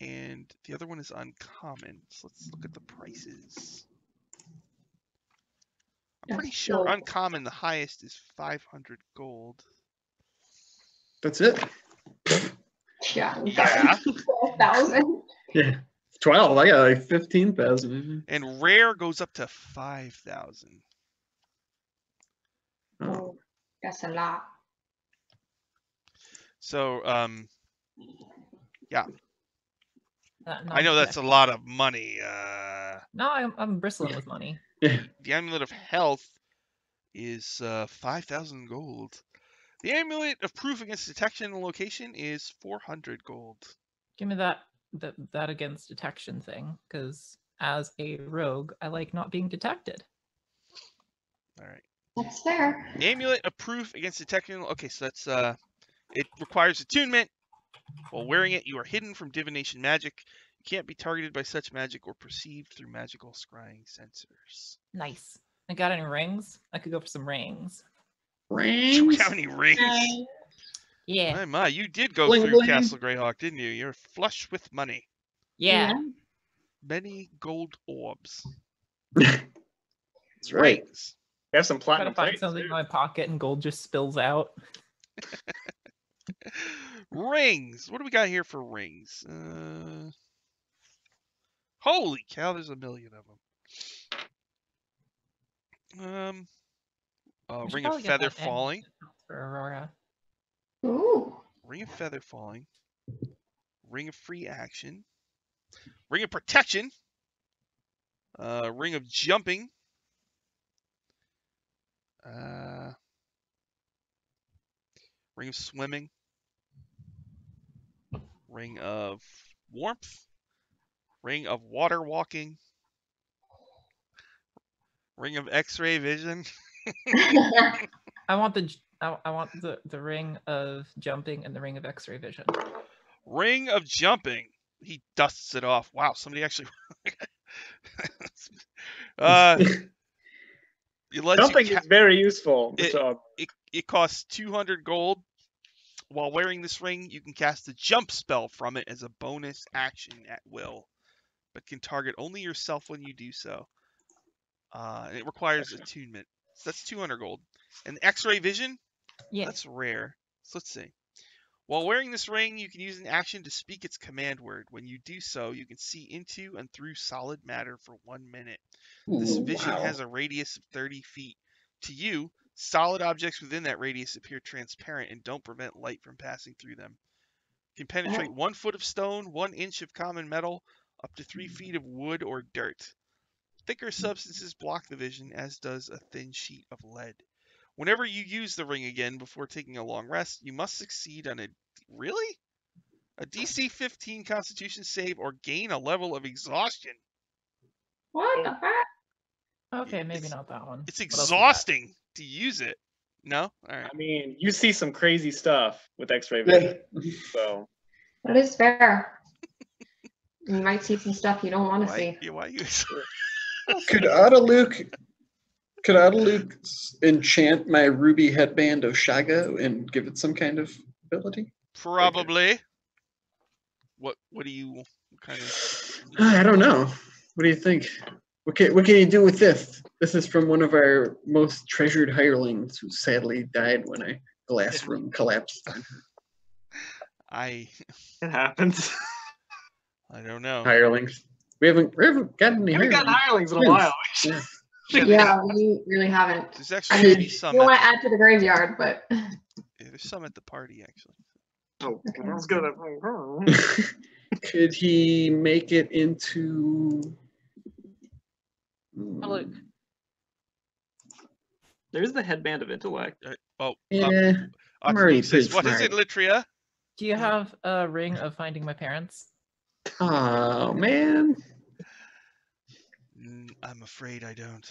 and the other one is uncommon. So let's look at the prices. I'm pretty That's sure dope. uncommon, the highest is 500 gold. That's it. Yeah. We Yeah. got 12,000. Yeah. 12. I got like 15,000. And rare goes up to 5,000. Oh. Oh, that's a lot. So, Not I know that's a exactly. lot of money. No, I'm bristling with money. Yeah. The amulet of health is 5,000 gold. The amulet of proof against detection and location is 400 gold. Give me that against detection thing, because as a rogue, I like not being detected. All right. That's fair. Amulet of proof against detection. Okay, so that's it requires attunement. While wearing it, you are hidden from divination magic. You can't be targeted by such magic or perceived through magical scrying sensors. Nice. I got any rings? I could go for some rings. You Rings? got any rings? Yeah. My, you did go Bling, through bling. Castle Greyhawk, didn't you? You're flush with money. Yeah. Many gold orbs. That's right. Rings. We have some Try to platinum find plates, something in too. my pocket and gold just spills out. Rings. What do we got here for rings? Holy cow, there's a million of them. We should Ring of probably get feather that egg falling. for Aurora. Ooh. Ring of feather falling. Ring of free action. Ring of protection. Ring of Jumping. Ring of Swimming. Ring of Warmth. Ring of Water Walking. Ring of X-ray Vision. I want the ring of jumping and the ring of X-ray vision. Ring of Jumping. He dusts it off. Wow, somebody actually. It lets Jumping you is very useful. Good it- job. it costs 200 gold. While wearing this ring, you can cast a jump spell from it as a bonus action at will, but can target only yourself when you do so. And it requires attunement. So that's 200 gold. And X-ray Vision, Yeah. that's rare. So let's see. While wearing this ring, you can use an action to speak its command word. When you do so, you can see into and through solid matter for 1 minute. This Ooh, vision wow. has a radius of 30 feet. To you, solid objects within that radius appear transparent and don't prevent light from passing through them. Can penetrate 1 foot of stone, 1 inch of common metal, up to 3 feet of wood or dirt. Thicker substances block the vision, as does a thin sheet of lead. Whenever you use the ring again before taking a long rest, you must succeed on a DC 15 Constitution save or gain a level of exhaustion. What the fuck? Okay, maybe not that one. It's What else we got? exhausting to use it. No? All right. I mean, you see some crazy stuff with X-ray vision. Yeah. So That is fair. You might see some stuff you don't want to see. Why you? Could Autoluke enchant my ruby headband of Shago and give it some kind of ability? Probably. What do you? What kind of? I don't know. What do you think? What can you do with this? This is from one of our most treasured hirelings who sadly died when a glass room collapsed. I it happens. don't know. Hirelings. We haven't gotten any We haven't gotten hirelings. hirelings in a while. Yeah. Yeah, we really haven't. There's I actually mean, maybe some. you want At, to add to the graveyard, but yeah, there's some at the party actually. Oh, Okay. that was good. Could he make it into? Oh, look. There's the headband of intellect. Yeah, I'm already Says, pretty what is it, smart. Litria? Do you have a ring of finding my parents? Oh man. I'm afraid I don't. Do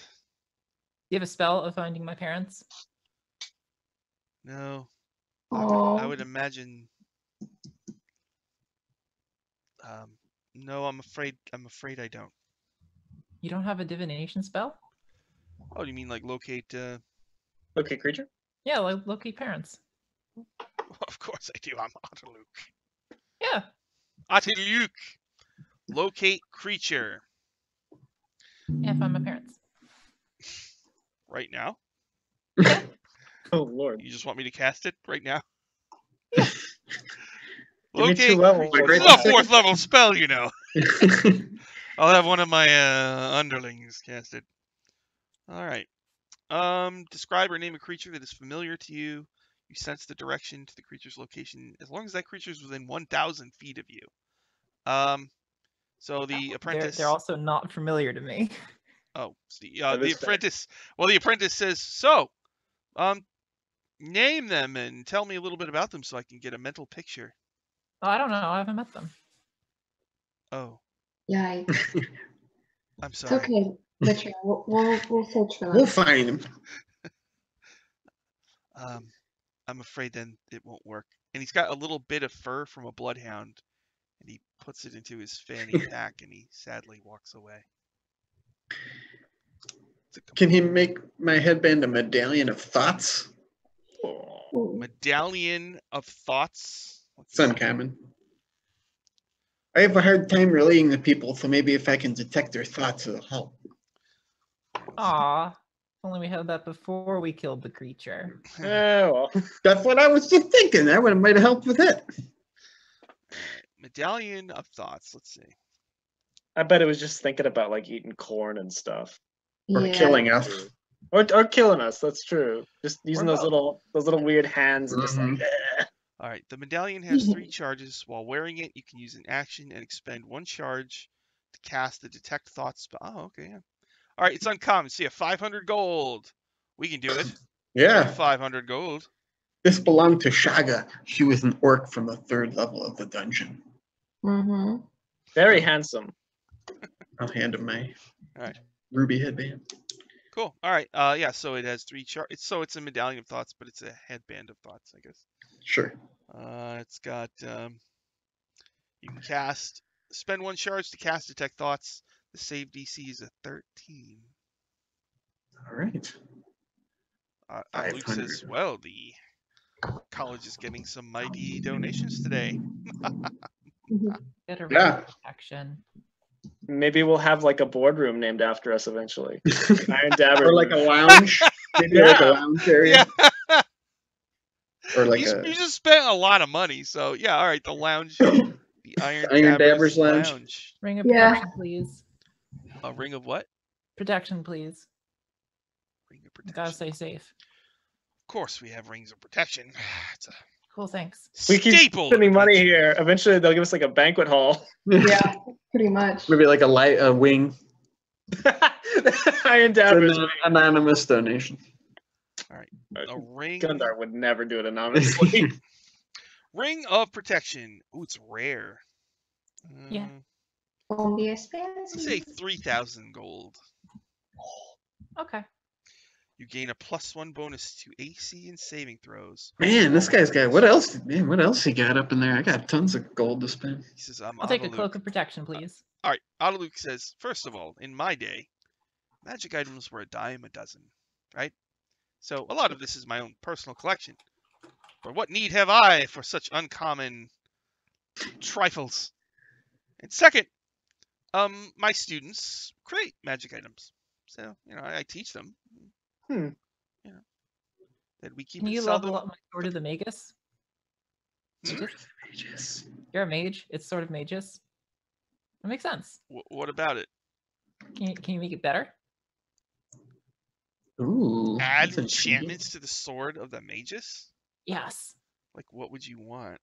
you have a spell of finding my parents? No. oh, I would imagine. No, I'm afraid I don't. You don't have a divination spell? Oh, you mean like locate? Okay, creature. Yeah, like locate parents. Of course I do. I'm Otterluke. Yeah. Otterluke. Locate creature. Yeah, find my parents. Right now? Oh lord. You just want me to cast it right now? Give me 2 Locate levels. Like, This right is a 4th level spell, you know. I'll have one of my underlings cast it. All right. Describe or name a creature that is familiar to you. You sense the direction to the creature's location as long as that creature is within 1,000 feet of you. So the apprentice. They're also not familiar to me. Oh, the is fair. apprentice. Well, the apprentice says, "So, name them and tell me a little bit about them so I can get a mental picture." Oh, I don't know. I haven't met them. Oh, yeah. I'm It's sorry. okay, Richard. We'll search for them. We'll find him. I'm afraid then it won't work. And he's got a little bit of fur from a bloodhound, and he puts it into his fanny pack, and he sadly walks away. Can he make my headband a medallion of thoughts? Ooh. Medallion of Thoughts. It's uncommon. I have a hard time relating to people, so maybe if I can detect their thoughts, it'll help. Aw. If only we had that before we killed the creature. Oh well. That's what I was just thinking. That might have helped with it. Medallion of Thoughts. Let's see. I bet it was just thinking about like eating corn and stuff. Or Yeah. killing us. Or killing us, that's true. Just using Or those little weird hands and just like Mhm. All right. The medallion has 3 charges. While wearing it, you can use an action and expend 1 charge to cast the detect thoughts spell. Oh, okay, yeah. All right, it's uncommon. See, 500 gold. We can do it. Yeah. 500 gold. This belonged to Shaga. She was an orc from the 3rd level of the dungeon. Mm-hmm. Very handsome. I'll hand him my Alright. ruby headband. Cool. All right. Yeah. So it has 3 charts. It's a medallion of thoughts, but it's a headband of thoughts, I guess. Sure. It's got. You can spend 1 charge to cast detect thoughts. The save DC is a 13. All right. Luke says, 500. "Well, the college is getting some mighty donations today." Get a Yeah. protection. Maybe we'll have like a boardroom named after us eventually. Iron Dabber. Or like a lounge. Maybe like a lounge area. Yeah. Or like You just spent a lot of money, so yeah. All right, the lounge, the Iron Dabbers Lounge. Ring of Yeah. protection, please. A ring of what? Protection, please. Ring of You protection. gotta stay safe. Of course, we have rings of protection. It's a Cool, thanks. We keep staple. of spending money adventure. here. Eventually, they'll give us like a banquet hall. Yeah, pretty much. Maybe like a wing. Iron It's Dabbers. an anonymous donation. A ring. Gundar would never do it anonymously. Ring of protection. Ooh, it's rare. Yeah. Only Let's say expensive. 3,000 gold. Okay. You gain a +1 bonus to AC and saving throws. Man, this guy's got what else? Man, what else he got up in there? I got tons of gold to spend. He says, I'll take a cloak of protection, please. All right. Adaluk says, first of all, in my day, magic items were a dime a dozen, right? So a lot of this is my own personal collection. But what need have I for such uncommon trifles? And second, my students create magic items. So, I teach them. That we keep Can and you sell level them. up my Sword of the Magus? Hmm? Mages. You're a mage. It's Sword of Magus. That makes sense. What about it? Can you make it better? Ooh. Add that's intriguing. enchantments to the sword of the magus? Yes. Like, what would you want?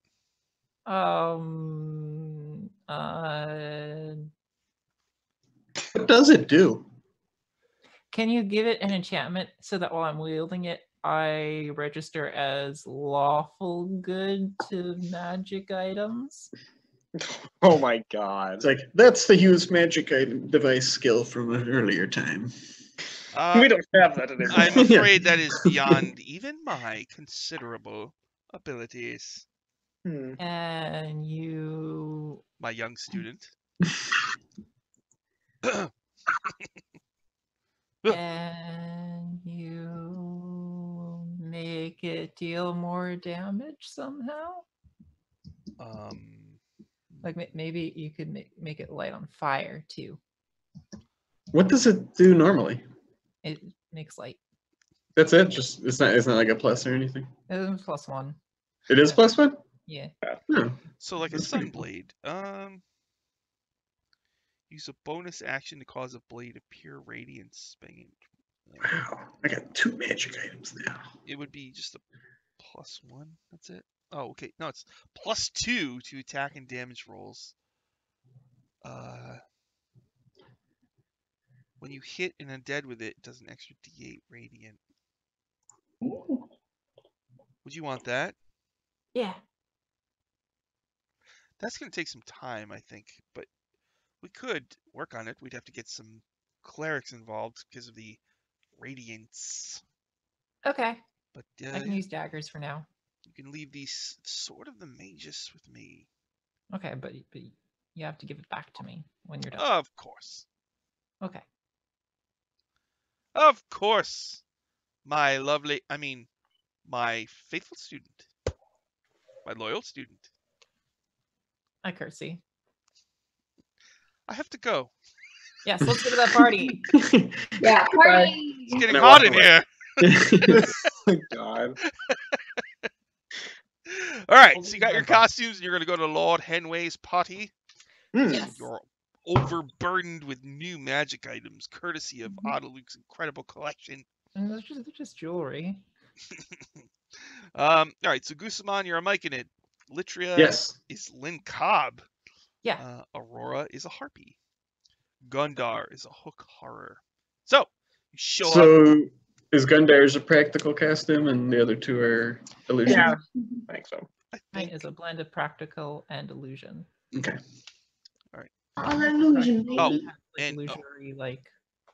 What does it do? Can you give it an enchantment so that while I'm wielding it, I register as lawful good to magic items? Oh my god. It's like that's the use magic item device skill from an earlier time. We don't have that anymore. I'm afraid that is beyond even my considerable abilities. And you... My young student. And you make it deal more damage somehow? Like maybe you could make it light on fire too. What does it do normally? It makes light. That's it. Just it's not like a plus or anything. It's +1. It is +1. Yeah. No. So like a sunblade. Use a bonus action to cause a blade of pure radiance. Wow. I got 2 magic items now. It would be just a +1. That's it. Oh, okay. No, it's +2 to attack and damage rolls. When you hit an undead with it, it does an extra D8 radiant. Ooh. Would you want that? Yeah. That's going to take some time, I think, but we could work on it. We'd have to get some clerics involved because of the radiance. Okay. But I can use daggers for now. you can leave these Sword of the Magus with me. Okay, but you have to give it back to me when you're done. Of course. Okay. Of course. My faithful student. My loyal student. I curtsy. I have to go. Yes, let's go to that party. Yeah, party. It's getting Now hot walk in away. here. Oh god. All right, We'll so you leave got my your box. costumes, and you're going to go to Lord Henway's party. Yes. You're overburdened with new magic items, courtesy of Mhm. Adaluk's incredible collection. And they're just jewelry. All right, so Gusamon, you're a Myconid. Litria Yes. is Lynn Cobb. Yeah. Aurora is a Harpy. Gundar is a hook horror. So you show up. So is Gundar's a practical costume and the other two are illusions? Yeah, I think so. I Mine think. is a blend of practical and illusion. Okay. All illusion, Practical, baby. it has, like, and, illusory like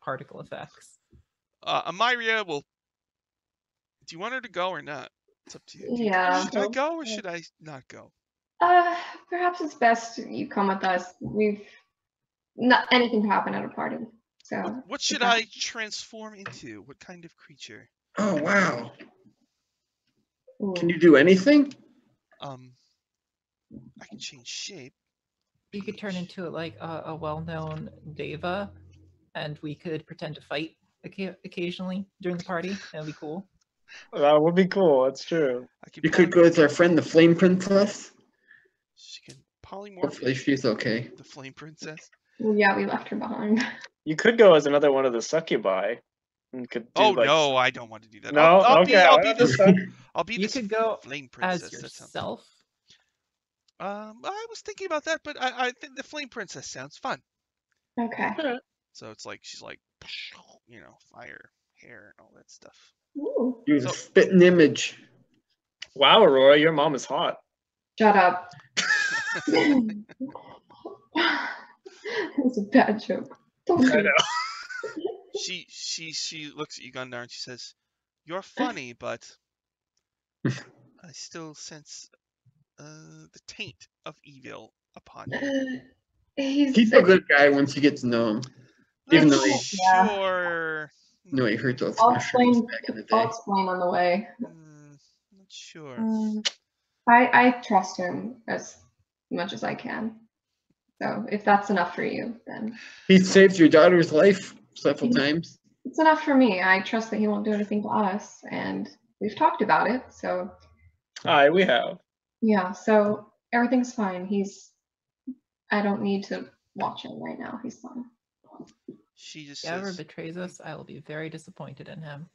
particle effects. Amiria will. Do you want her to go or not? It's up to you. Yeah. Should I go or should I not go? Perhaps it's best you come with us. Not anything can happen at a party. So What should I transform into? What kind of creature? Oh wow. Ooh. Can you do anything? I can change shape. You could turn into like a well-known deva, and we could pretend to fight occasionally during the party. That'd be cool. That would be cool. That's true. I can You could go with our friend the Flame Princess. She can polymorph Hopefully she's okay. the Flame Princess. Yeah, we left her behind. You could go as another one of the succubi. And could do Oh like no, I don't want to do that. No, I'll okay. be this. I'll be You this could go Flame as Princess. That sounds. yourself. I was thinking about that, but I think the Flame Princess sounds fun. Okay. So it's like she's like, fire, hair, and all that stuff. Ooh. Use So- a spitting image. Wow, Aurora, your mom is hot. Shut up. It's a bad joke. Don't I do know. She looks at you, Gundar, and she says, "You're funny, but I still sense the taint of evil upon you." He's a good guy once you get to know him. Even Not though he- sure. No, he hurt those I'll mushrooms explain. back in the I'll day. explain on the way. Not sure. I trust him as much as I can. So if that's enough for you, then He saved your daughter's life several times. it's enough for me. I trust that he won't do anything to us, and we've talked about it. So Aye, we have. yeah, so everything's fine. I don't need to watch him right now. He's fine. She just If he ever says, betrays us, I will be very disappointed in him.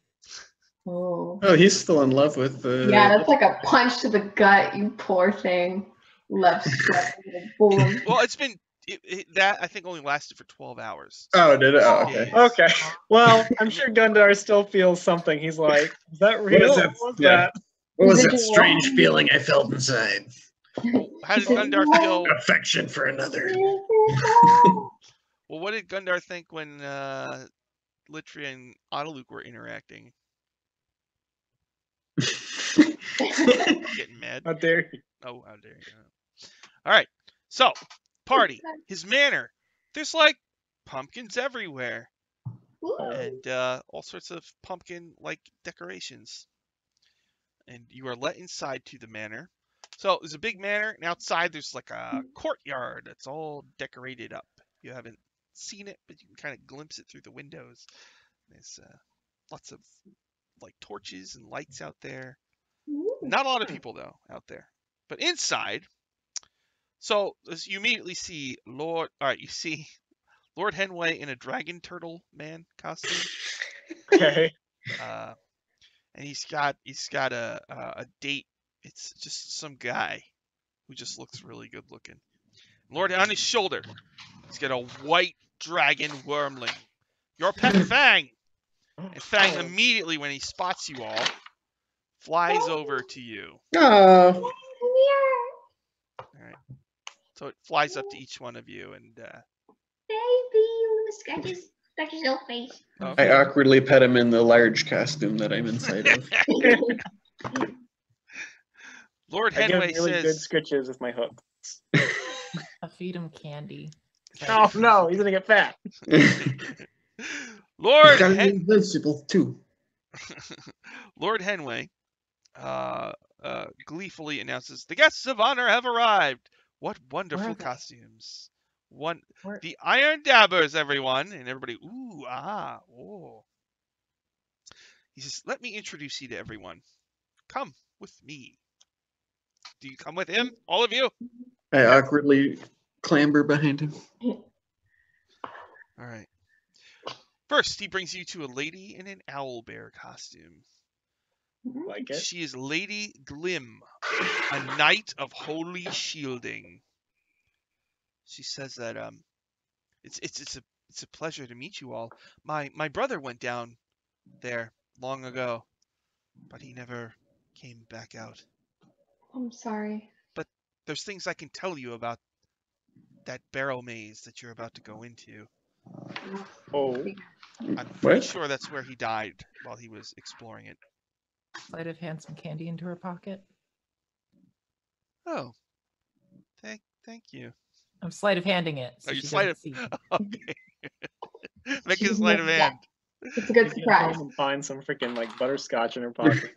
Oh. Oh, he's still in love with the. Yeah, that's like a punch to the gut, you poor thing. Left step, little bully. "Well, it's been that I think only lasted for 12 hours." Oh, did it? Oh, okay. Days. Okay. Well, I'm sure Gundar still feels something. He's like, is that real? that? What was Yeah. that? What was that Residual. strange feeling I felt inside? How did Gundar feel? Affection for another. Well, what did Gundar think when Litria and Autoluke were interacting? Getting mad. How dare you? Oh, how dare you. All right. So, party. His manor. There's like pumpkins everywhere and all sorts of pumpkin-like decorations. And you are let inside to the manor. So there's a big manor, and outside there's like a courtyard that's all decorated up. You haven't seen it, but you can kind of glimpse it through the windows. There's lots of like torches and lights out there. Not a lot of people though out there, but inside. So as you immediately see Lord. All right, you see Lord Henway in a dragon turtle man costume. Okay. And he's got a date. It's just some guy who just looks really good looking. Lord on his shoulder, he's got a white dragon wormling. Your pet Fang. And Fang immediately, when he spots you all, flies over to you. Oh. All right. So it flies up to each one of you, and Baby, scratch his little face. I awkwardly pet him in the large costume that I'm inside of. Lord I give Henway really good says, scritches with my hook. I feed him candy. Oh no, he's gonna get fat. Lord Got Hen- invincible too. Lord Henway gleefully announces, "The guests of honor have arrived. What wonderful are they? costumes! Where- The Iron Dabbers, everyone!" And everybody, ooh, ah, oh. He says, "Let me introduce you to everyone. Come with me." Do you come with him, all of you? I awkwardly clamber behind him. All right. First, he brings you to a lady in an owl bear costume. Like it. She is Lady Glim, a knight of holy shielding. She says that it's It's a pleasure to meet you all. My brother went down there long ago, but he never came back out. I'm sorry. But there's things I can tell you about that barrel maze that you're about to go into. Oh, I'm pretty What? sure that's where he died while he was exploring it. Sleight of hand some candy into her pocket. Oh, thank you. I'm sleight of handing it so Oh, you she sleight doesn't of. see. Okay. Make She a doesn't sleight know of that. hand. It's a good you get surprise. home and find some freaking like butterscotch in her pocket.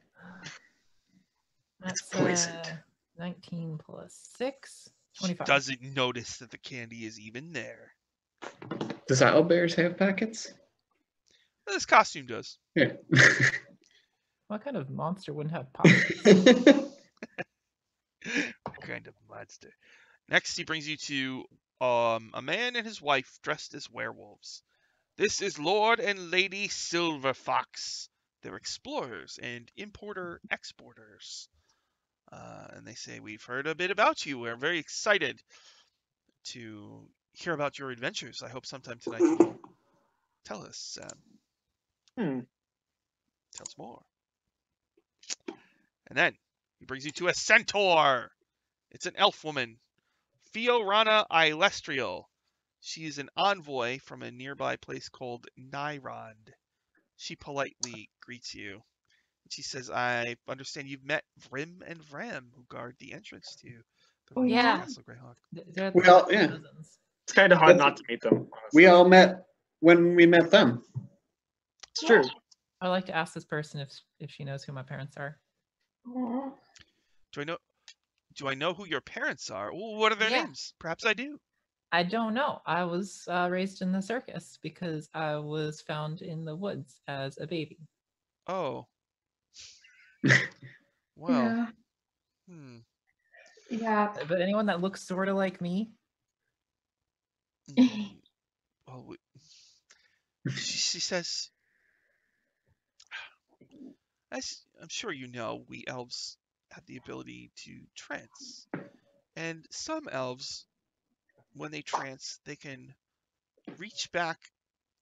That's poisoned. 19 plus 6, She 25. doesn't notice that the candy is even there. Does owlbears have pockets? This costume does. Yeah. What kind of monster wouldn't have pockets? What kind of monster? Next, he brings you to a man and his wife dressed as werewolves. This is Lord and Lady Silver Fox. They're explorers and importer-exporters. And they say, we've heard a bit about you. We're very excited to hear about your adventures. I hope sometime tonight you will tell us. Hmm. Tell us more. And then he brings you to a centaur. It's an elf woman, Fiorana Ilestrial. She's an envoy from a nearby place called Nyrond. She politely greets you. She says, I understand you've met Vrim and Vram, who guard the entrance to the Oh, ruins yeah. of Castle Greyhawk. They're Well, the yeah. cousins. It's kind of hard That's- not to meet them. Honestly. We all met when we met them. It's true. I'd like to ask this person if she knows who my parents are. Aw. Do I know who your parents are? Well, what are their Yeah. names? Perhaps I do. I don't know. I was raised in the circus because I was found in the woods as a baby. Oh. Well, Yeah. hmm. Yeah. But anyone that looks sort of like me, Mm, well, she says, as I'm sure you know, we elves have the ability to trance. And some elves, when they trance, they can reach back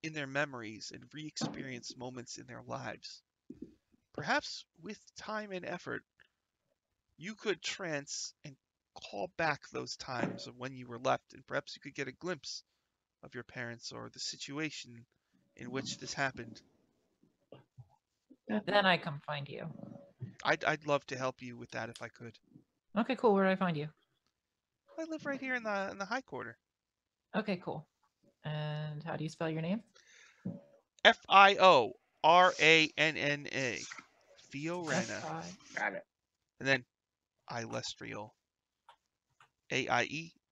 in their memories and re-experience moments in their lives. Perhaps with time and effort, you could trance and call back those times of when you were left, and perhaps you could get a glimpse of your parents or the situation in which this happened. then I come find you. I'd love to help you with that if I could. Okay, cool. Where do I find you? I live right here in the high quarter. Okay, cool. And how do you spell your name? Fiorana. Fiorana. F-I. Got it. And then Ilestriel.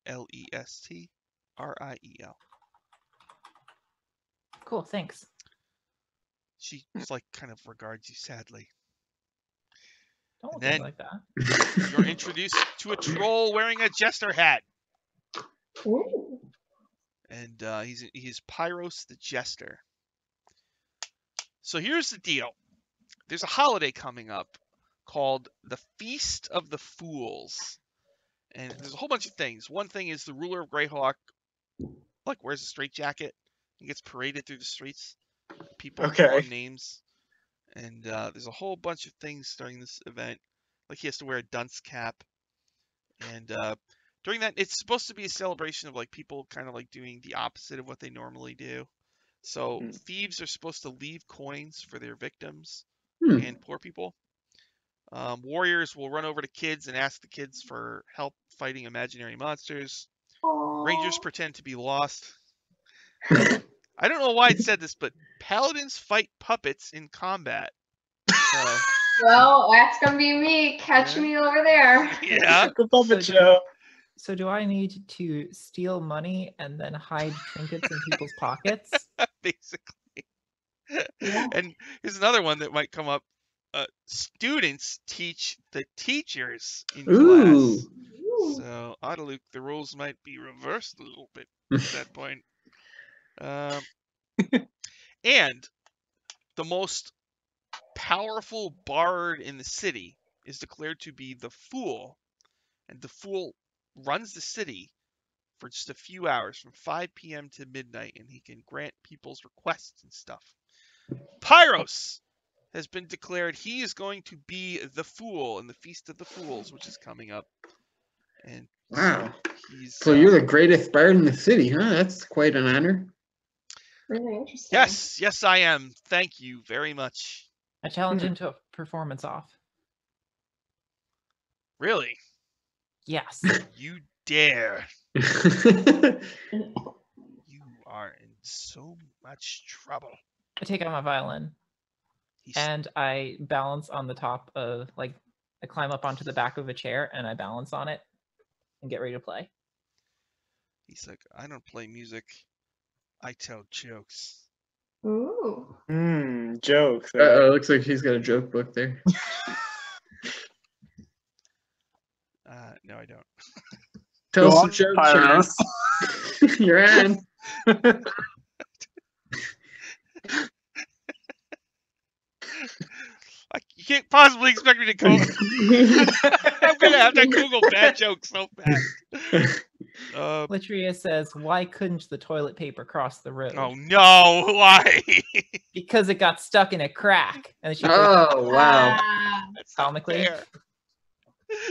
Ailestриel. Cool, thanks. She like kind of regards you sadly. Don't And look at me then- like that. You're introduced to a troll wearing a jester hat. Ooh. And he's Pyros the Jester. So here's the deal. There's a holiday coming up called the Feast of the Fools. And there's a whole bunch of things. One thing is the ruler of Greyhawk like wears a straitjacket and gets paraded through the streets. People Okay. call him names. And there's a whole bunch of things during this event. Like he has to wear a dunce cap. And during that, it's supposed to be a celebration of like people kind of like doing the opposite of what they normally do. So Hmm. thieves are supposed to leave coins for their victims Hmm. and poor people. Warriors will run over to kids and ask the kids for help fighting imaginary monsters. Aw. Rangers pretend to be lost. I don't know why it said this, but paladins fight puppets in combat. So, Well, that's gonna be me. Catch Yeah. me over there. yeah. The puppet So show. So do I need to steal money and then hide trinkets in people's pockets? Basically. Yeah. And here's another one that might come up. Students teach the teachers in Ooh. class. Ooh. So, Autoluke, the rules might be reversed a little bit at that point. And the most powerful bard in the city is declared to be the Fool. And the Fool runs the city for just a few hours from 5 p.m. to midnight, and he can grant people's requests and stuff. Pyros has been declared he is going to be the fool in the Feast of the Fools, which is coming up. And Wow. he's So you're the greatest bard in the city, huh? That's quite an honor. Really interesting. yes, I am. Thank you very much. I challenge him to a performance off. Really? Yes. You dare. You are in so much trouble. I take out my violin He's, and I balance on the top of, like, I climb up onto the back of a chair and I balance on it and get ready to play. he's like, I don't play music. I tell jokes. Ooh. Joke. Uh-oh, looks like he's got a joke book there. No, I don't. Tell Go us on, some jokes, Pyros. Sean. You're on. You can't possibly expect me to go. I'm gonna have to Google bad jokes so fast. Latria says, "Why couldn't the toilet paper cross the road?" Oh no! Why? Because it got stuck in a crack. And then she Oh, wow. That's not Comically. fair.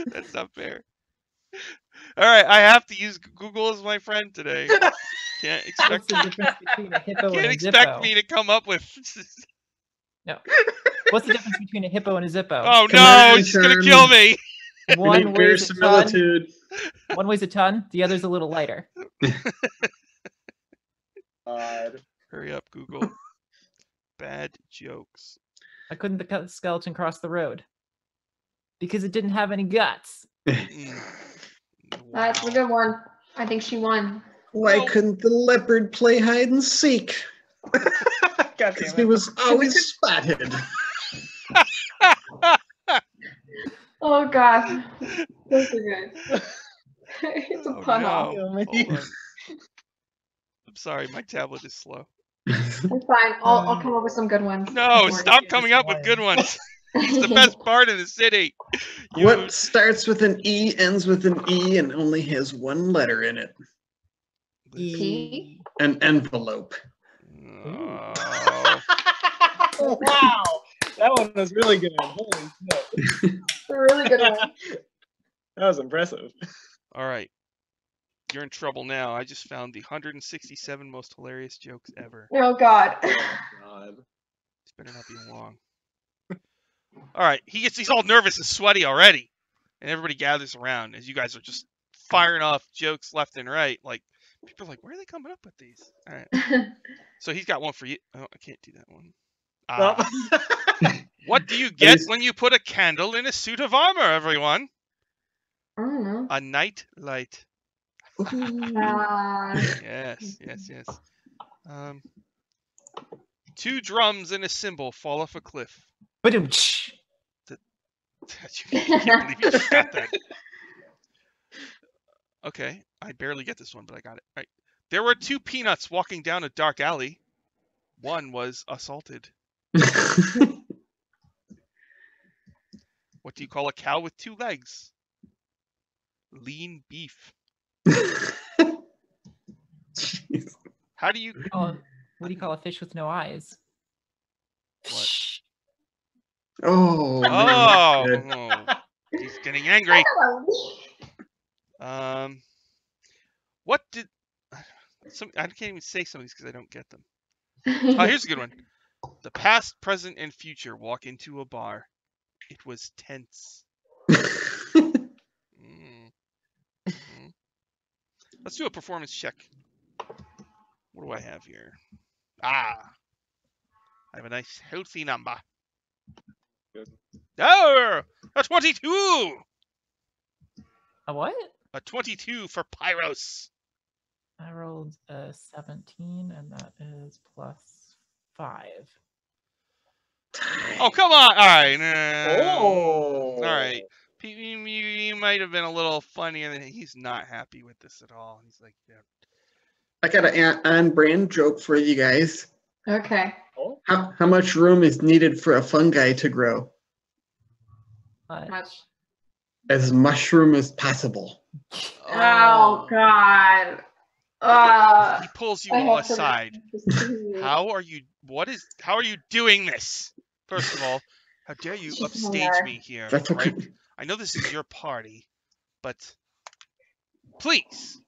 That's not fair. All right, I have to use Google as my friend today. Can't What's expect. the difference between a hippo and Can't a expect zippo? me to come up with. No. What's the difference between a hippo and a zippo? Oh Come no! on, He's gonna Sean. kill me. We One need weighs a ton. verisimilitude. One weighs a ton. The other's a little lighter. Hurry up, Google. Bad jokes. Why couldn't the skeleton cross the road? Because it didn't have any guts. Mm. That's a Wow. good one. I think she won. Why No. couldn't the leopard play hide and seek? God Because damn he it. was always spotted. Oh gosh. Those are good. It's a Oh, pun no. off. Hold on. I'm sorry, my tablet is slow. It's fine. I'll come up with some good ones. No, before- stop coming up with good ones. He's the best bard in the city. You- What starts with an E, ends with an E, and only has one letter in it? P? An envelope. Oh. Wow. That one was really good. Holy shit. A really good one. That was impressive. All right. You're in trouble now. I just found the 167 most hilarious jokes ever. Oh god. God. This better not be long. All right. He's all nervous and sweaty already. And everybody gathers around as you guys are just firing off jokes left and right. Like, people are like, where are they coming up with these? All right. So he's got one for you. Oh, I can't do that one. What do you get when you put a candle in a suit of armor, everyone? I don't know. A night light. Uh, Yes. Two drums and a cymbal fall off a cliff. Ba-dum-tsh. You can't believe you just got that. Okay, I barely get this one, but I got it. All right. There were two peanuts walking down a dark alley. One was assaulted. What do you call a cow with two legs? Lean beef. Jeez. How do you... What do you call a fish with no eyes? What? Oh, man, Oh, that's good. he's getting angry. What did... I can't even say some of these because I don't get them. Oh, here's a good one. The past, present, and future walk into a bar. It was tense. Let's do a performance check. What do I have here? I have a nice healthy number. Good. Oh, a 22. A what? A 22 for Pyros. I rolled a 17, and that is plus 5. Oh, come on. All right. Oh. All right. You might have been a little funny, and he's not happy with this at all. He's like, yeah. I got an on-brand joke for you guys. Okay. How much room is needed for a fungi to grow? But Much. As mushroom as possible. Oh God. He pulls you I all have to aside. How are you doing this? First of all, how dare you It's just upstage hunger. me here, That's all right? okay. I know this is your party, but please.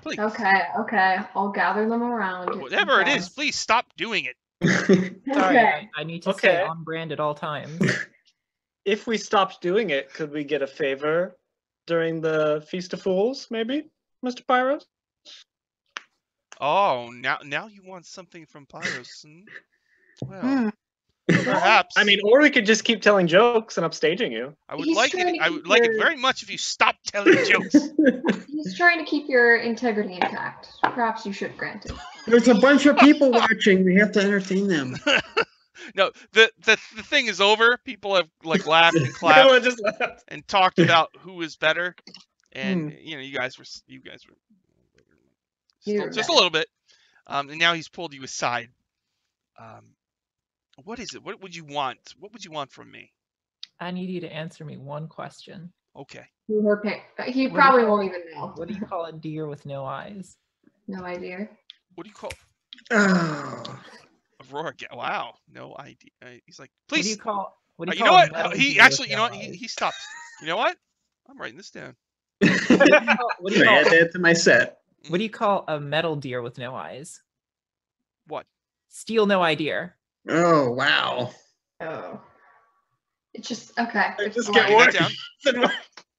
Okay. I'll gather them around. Whatever it Okay. is, please stop doing it. Sorry, Okay. I need to stay Okay. on brand at all times. If we stopped doing it, could we get a favor during the Feast of Fools, maybe, Mr. Pyros? Oh, now you want something from Pyros. Well, Hmm. perhaps. I mean, or we could just keep telling jokes and upstaging you. I would He's like trying it. to I keep would like it your- very much if you stopped telling jokes. He's trying to keep your integrity intact. Perhaps you should grant it. There's a bunch of people watching. We have to entertain them. No, the thing is over. People have like laughed and clapped Everyone just laughed. and talked about who was better, and you guys were You still were just a better. little bit. And now he's pulled you aside. What is it? What would you want? What would you want from me? I need you to answer me one question. Okay. Her pick. He What do probably you- won't even know. What do you call a deer with no eyes? No idea. What do you call Oh. Aurora? Wow, no idea. He's like, What do please. you call? What do you You call know a what? metal He deer actually, with you know no what? eyes? He stops. You know what? I'm writing this down. What do you I add call? that to my set. What do you call a metal deer with no eyes? What? Steel no idea. Oh, wow. Oh. It's just okay. They It's just fine. get Write that worse. down.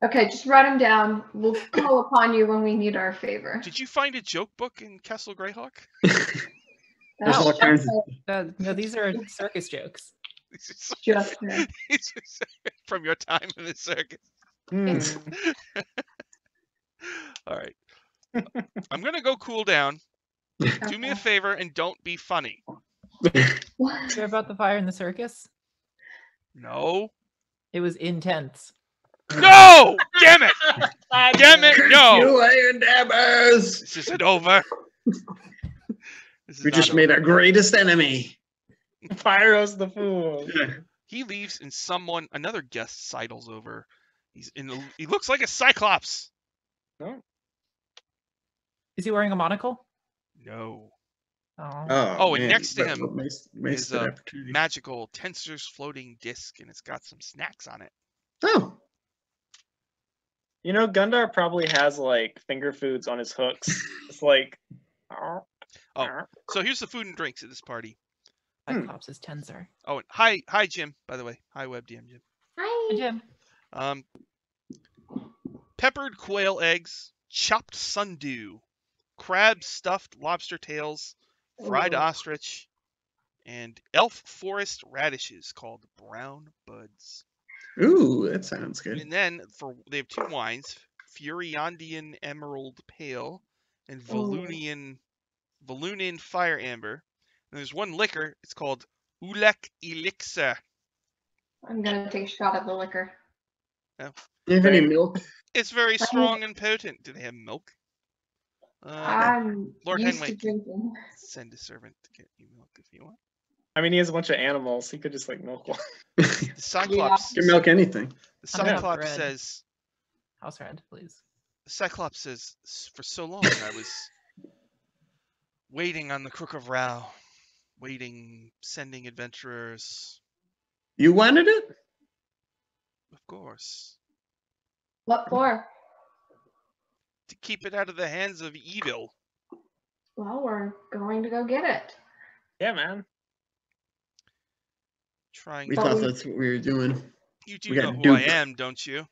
Okay, just write him down. We'll call upon you when we need our favor. Did you find a joke book in Castle Greyhawk? There's That's all kinds of. No, these are circus jokes. just her. From your time in the circus. Hmm. All right. I'm gonna go cool down. Do me a favor and don't be funny. What? Hear about the fire in the circus? No. It was intense. No! Damn it! Damn it! No! You iron dabbers! This isn't over. This is We not just over. made our greatest enemy. Pyros the Fool. He leaves and another guest sidles over. He looks like a cyclops. No. Is he wearing a monocle? No. Oh. Oh, and man. next to him Wasted is a opportunity. magical Tensor's floating disc, and it's got some snacks on it. Oh, You know, Gundar probably has like finger foods on his hooks. It's like. Oh. So here's the food and drinks at this party. Cyclops is Tensor. Oh, and hi Jim, by the way. Hi WebDM Jim. Hi. Jim. Peppered quail eggs, chopped sundew, crab stuffed lobster tails, fried Ooh. ostrich, and elf forest radishes called brown buds. ooh, that sounds good. And then they have two wines, Furiondian Emerald Pale and Ooh. Valunan Fire Amber. And there's one liquor, it's called Ulek Elixir. I'm gonna take a shot of the liquor. Do you have any Right. milk? It's very strong and potent. Do they have milk? I'm Lord used to Henwick. drinking. Send a servant to get you milk if you want. I mean, he has a bunch of animals. He could just like milk one. The Cyclops, You can milk anything. the I'm gonna Cyclops bread. says, House red, please. for so long I was waiting on the Crook of Rao, sending adventurers, You wanted it? of course, What for? to keep it out of the hands of evil. Well, we're going to go get it. Yeah, man. Trying We to, thought that's what we were doing. you we do got know who I duped. am, don't you?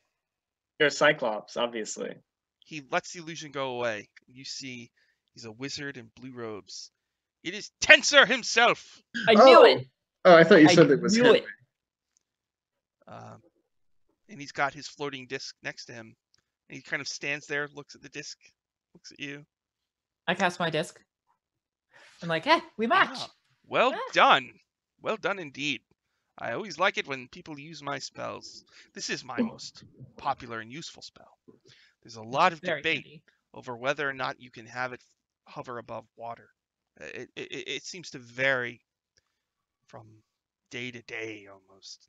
You're a Cyclops, obviously. He lets the illusion go away. You see, he's a wizard in blue robes. It is Tensor himself. I knew it. Oh, I thought you I said it was knew him. it. And he's got his floating disc next to him. And he kind of stands there, looks at the disc, looks at you. I cast my disc. I'm like, we match. Wow. Well Ah. done. Well done indeed. I always like it when people use my spells. This is my most popular and useful spell. There's a lot of Very debate handy. over whether or not you can have it hover above water. It seems to vary from day to day almost.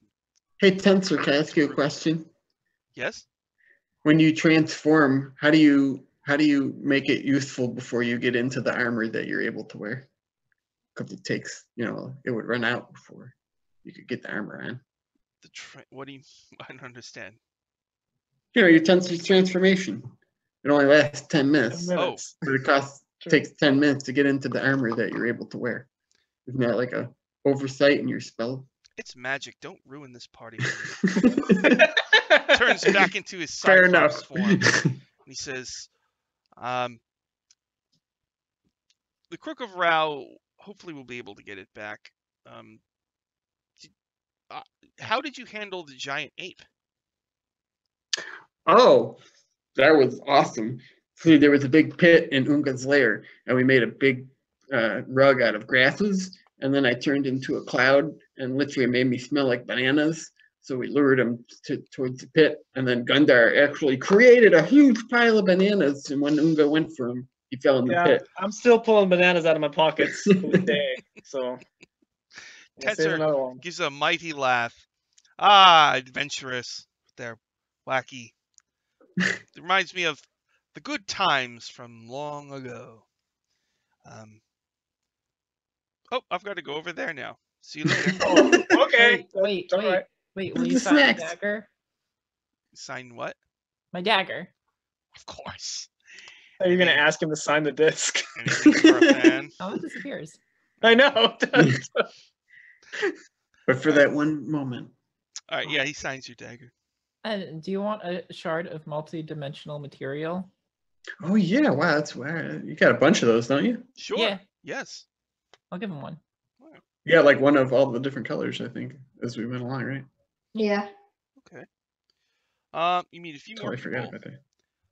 Hey, Tensor, can I ask you a question? Yes? when you transform, how do you make it useful before you get into the armor that you're able to wear? Because it takes, it would run out before you could get the armor on. What do you? I don't understand. Your transformation. It only lasts 10 minutes. Oh, But it takes 10 minutes to get into the armor that you're able to wear. Isn't that like a oversight in your spell? it's magic. Don't ruin this party for me. Turns back into his Fair Cyclops enough. form. And he says, the Crook of Rao, hopefully we'll be able to get it back. How did you handle the giant ape? Oh, that was awesome. See, there was a big pit in Unga's lair, and we made a big rug out of grasses, and then I turned into a cloud and literally made me smell like bananas. So we lured him towards the pit, and then Gundar actually created a huge pile of bananas, and when Unga went for him, he fell in the pit. I'm still pulling bananas out of my pockets to this day. So this is another one. Gives a mighty laugh. Ah, adventurous. They're wacky. It reminds me of the good times from long ago. Oh, I've got to go over there now. See you later. Okay. Wait. All right. Will Where's you the sign my snacks? dagger? Sign what? My dagger. Of course. Are you gonna ask him to sign the disc? Anything for a fan. Oh, it disappears. I know. But for that one moment. All right, yeah, he signs your dagger. And do you want a shard of multi-dimensional material? Oh yeah, wow, that's weird. You got a bunch of those, don't you? Sure. Yeah. Yes. I'll give him one. You got like one of all the different colors, I think, as we went along, right? Yeah. Okay. You meet a few Totally more forgot people. about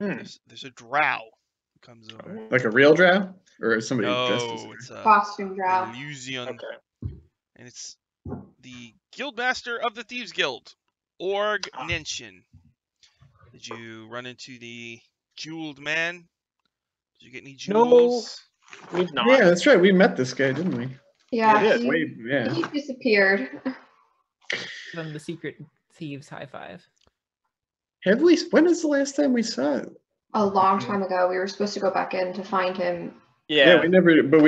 that. There's a drow who comes over. Like a real drow, or somebody dressed as No, it's a Costume drow. illusion, Okay. and it's the Guildmaster of the Thieves Guild, Org Nenshin. Did you run into the jeweled man? Did you get any No. jewels? We've not. Yeah, that's right. We met this guy, didn't we? Yeah, Yeah. he disappeared. Give him the secret thieves high five. Have we? When is the last time we saw it? A long time ago, we were supposed to go back in to find him. Yeah. we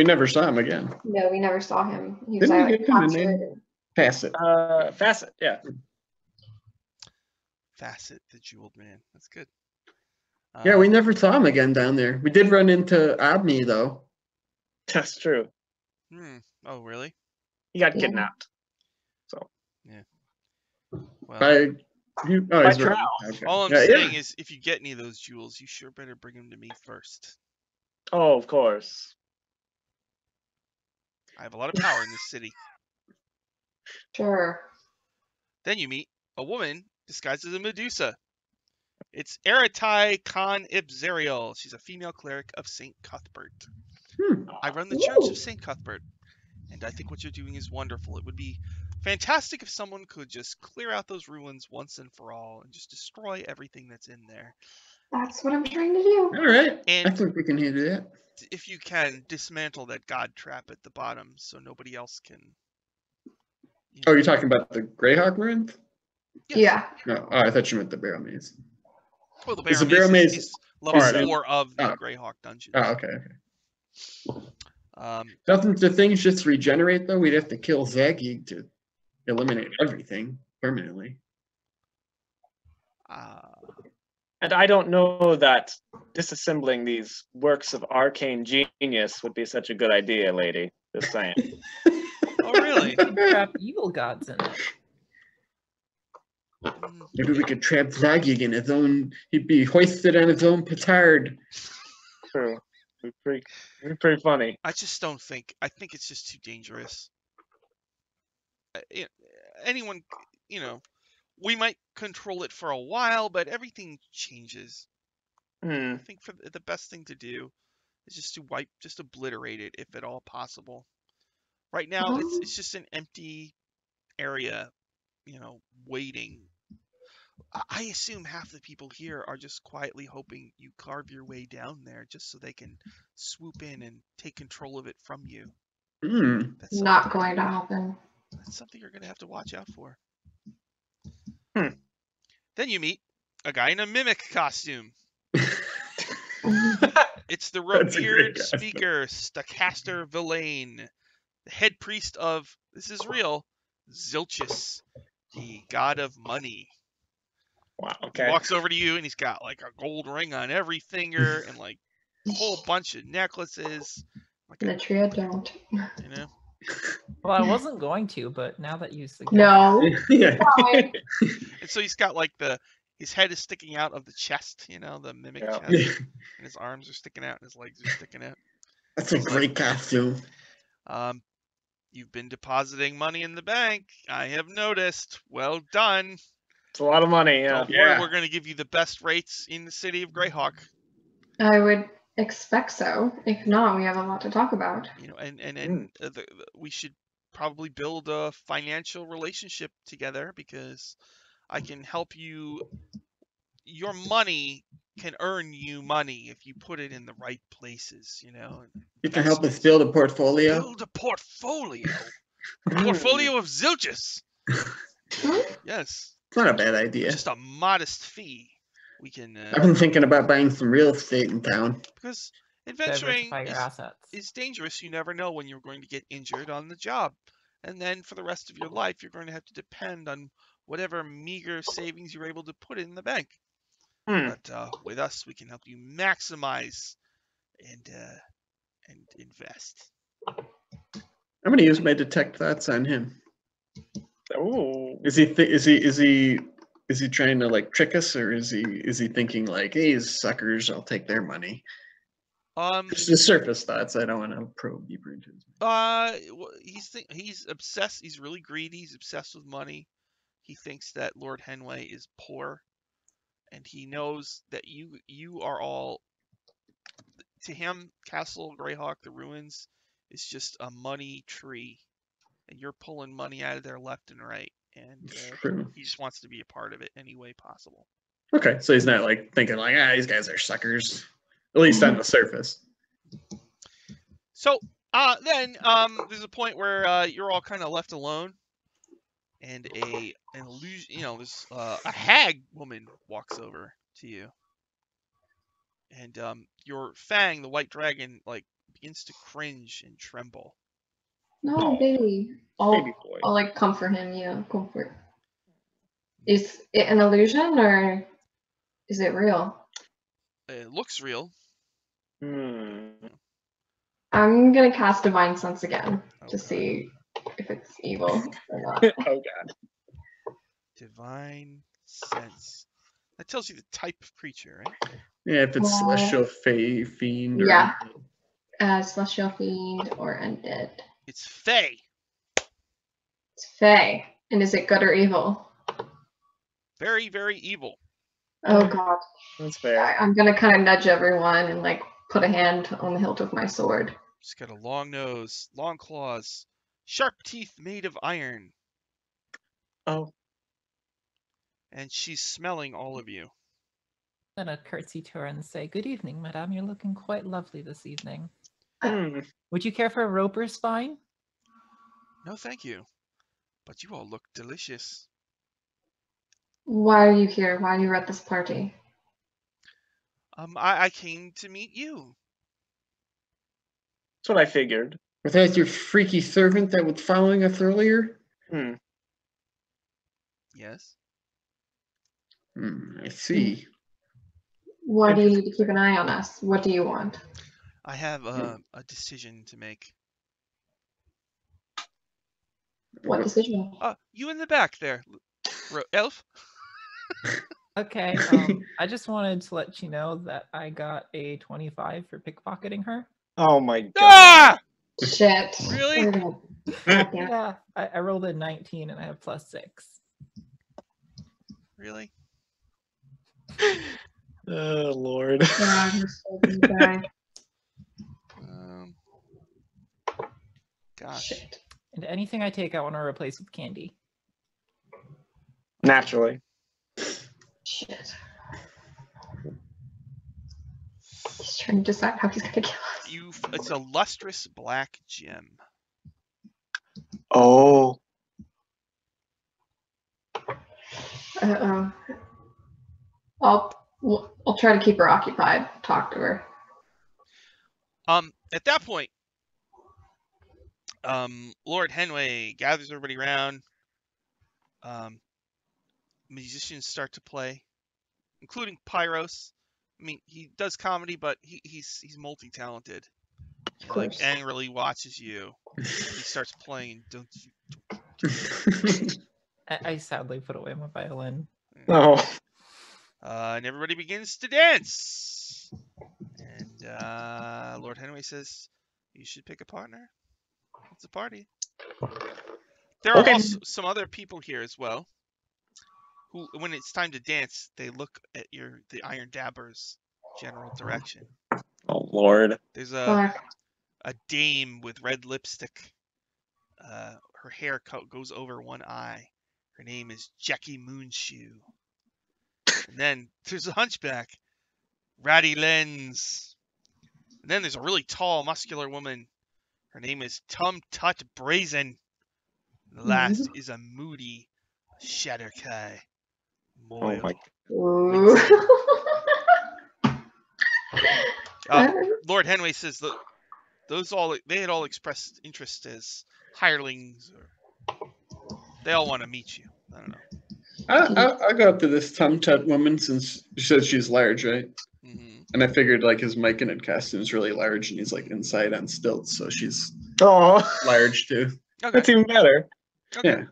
never saw him again. No, we never saw him. He was Didn't we like give him a captured. name? Pass it. Facet. Yeah. Facet, the jeweled man. That's good. Yeah, we never saw him again down there. We did run into Abney though. That's true. Oh, really? He got Yeah. kidnapped. Well, He's By right. Drow. Okay. all I'm Yeah, saying yeah. is, if you get any of those jewels, you sure better bring them to me first. Oh, of course. I have a lot of power in this city. Sure. Then you meet a woman disguised as a Medusa. It's Eratai Khan Ibzeriel. She's a female cleric of St. Cuthbert. I run the Church of St. Cuthbert, and I think what you're doing is wonderful. It would be fantastic if someone could just clear out those ruins once and for all and just destroy everything that's in there. That's what I'm trying to do. All right. And I think we can handle that. if you can, dismantle that god trap at the bottom so nobody else can. Oh, you're talking about the Greyhawk ruins? Yes. Yeah. No, I thought you meant the Barrow Maze. Well, the Is the Barrow Barrow Maze Maze is level part of- 4 of the Oh. Greyhawk dungeon. Oh, okay. Doesn't the things just regenerate though? We'd have to kill Zaggy to eliminate everything permanently. And I don't know that disassembling these works of arcane genius would be such a good idea, lady. Just saying. Oh, really? Trap evil gods in it. Maybe we could trap Zaggy in his own. He'd be hoisted on his own petard. True. It'd be pretty funny. I just don't think. I think it's just too dangerous. Anyone, we might control it for a while, but everything changes. I think the best thing to do is just obliterate it if at all possible. Right now, it's just an empty area, waiting. I assume half the people here are just quietly hoping you carve your way down there just so they can swoop in and take control of it from you. That's Not going to happen. That's something you're going to have to watch out for. Then you meet a guy in a mimic costume. It's the That's a great revered costume. speaker, Stocaster Villain, the head priest of, this is real, Zilchus, the god of money. Wow. He Okay. walks over to you and he's got like a gold ring on every finger and like a whole bunch of necklaces. Like a, Literally, I don't. you know. Well, I wasn't going to, but now that you suggest, No. Yeah. Fine. And so he's got like his head is sticking out of the chest, you know, the mimic Yeah. chest, and his arms are sticking out and his legs are sticking out. That's a He's like, great costume. You've been depositing money in the bank. I have noticed. Well done. It's a lot of money. Yeah. Don't worry, we're going to give you the best rates in the city of Greyhawk. I would expect so. If not, we have a lot to talk about. You know, and we should probably build a financial relationship together because I can help you. Your money can earn you money if you put it in the right places, you know. You can help us build a portfolio. Build a portfolio. A portfolio of Zilchus. Yes. It's not a bad idea. Just a modest fee. We can. I've been thinking about buying some real estate in town. Because adventuring diversify your assets. is dangerous. You never know when you're going to get injured on the job. And then for the rest of your life, you're going to have to depend on whatever meager savings you're able to put in the bank. But with us, we can help you maximize and invest. I'm gonna use my detect thoughts on him. Oh. Is he trying to like trick us, or is he thinking like, hey, these suckers, I'll take their money? Just the surface thoughts. I don't want to probe deeper into it. He's obsessed. He's really greedy. He's obsessed with money. He thinks that Lord Henway is poor, and he knows that you are all. To him, Castle Greyhawk, the ruins, is just a money tree, and you're pulling money out of there left and right, and True. he just wants to be a part of it any way possible. Okay, so he's not like thinking like, these guys are suckers, at least on the surface. So then there's a point where you're all kind of left alone, and an illusion, you know, this a hag woman walks over to you, and your Fang, the white dragon, like begins to cringe and tremble. No, baby. Baby boy. I'll like comfort him. Yeah, comfort. Is it an illusion or is it real? It looks real. I'm gonna cast Divine Sense again Oh, to God. see if it's evil or not. Oh god. Divine sense. That tells you the type of creature, right? Yeah, if it's celestial, fiend, or Yeah. Celestial Fiend or Undead. It's Fey. It's Fae. And is it good or evil? Very, very evil. Oh god. That's fair. I'm gonna kind of nudge everyone and like put a hand on the hilt of my sword. She's got a long nose, long claws, sharp teeth made of iron, Oh. and she's smelling all of you. I'm gonna curtsy to her and say, "Good evening, madame. You're looking quite lovely this evening. Would you care for a roper spine?" No, thank you. But you all look delicious. Why are you here? Why are you at this party? I came to meet you. That's what I figured. Was that your freaky servant that was following us earlier? Yes. I see. Why do you need to keep an eye on us? What do you want? I have a decision to make. What decision? You in the back there, elf. Okay. I just wanted to let you know that I got a 25 for pickpocketing her. Oh my god. Ah! Shit. Really? God damn it. Yeah, I rolled a 19 and I have +6. Really? Oh lord. God, you're so good, Gosh. Shit. And anything I take, I want to replace with candy. Naturally. Shit. He's trying to decide how he's gonna kill us. It's a lustrous black gem. Oh. Uh-oh. I'll try to keep her occupied. Talk to her. At that point, Lord Henway gathers everybody around. Musicians start to play, including Pyros. I mean, he does comedy, but he's multi-talented. Of He like course. angrily watches you. He starts playing. Don't you? I sadly put away my violin. No. And everybody begins to dance. And Lord Henry says, "You should pick a partner. It's a party." There are Okay. also some other people here as well, who, when it's time to dance, they look at the Iron Dabber's general direction. Oh Lord. There's Fuck. a dame with red lipstick. Her hair goes over one eye. Her name is Jackie Moonshoe. And then there's a hunchback, Ratty Lens. And then there's a really tall, muscular woman. Her name is Tum Tut Brazen. And the last is a moody Shatterkai Moyle. Oh my. Ooh. Lord Henway says that they had all expressed interest as hirelings, or they all want to meet you. I don't know. I'll go up to this Tum Tut woman since she says she's large, right? Mm-hmm. And I figured like his Myconid costume is really large and he's like inside on stilts, so she's Oh, large too. Okay. that's even better. Okay. Yeah.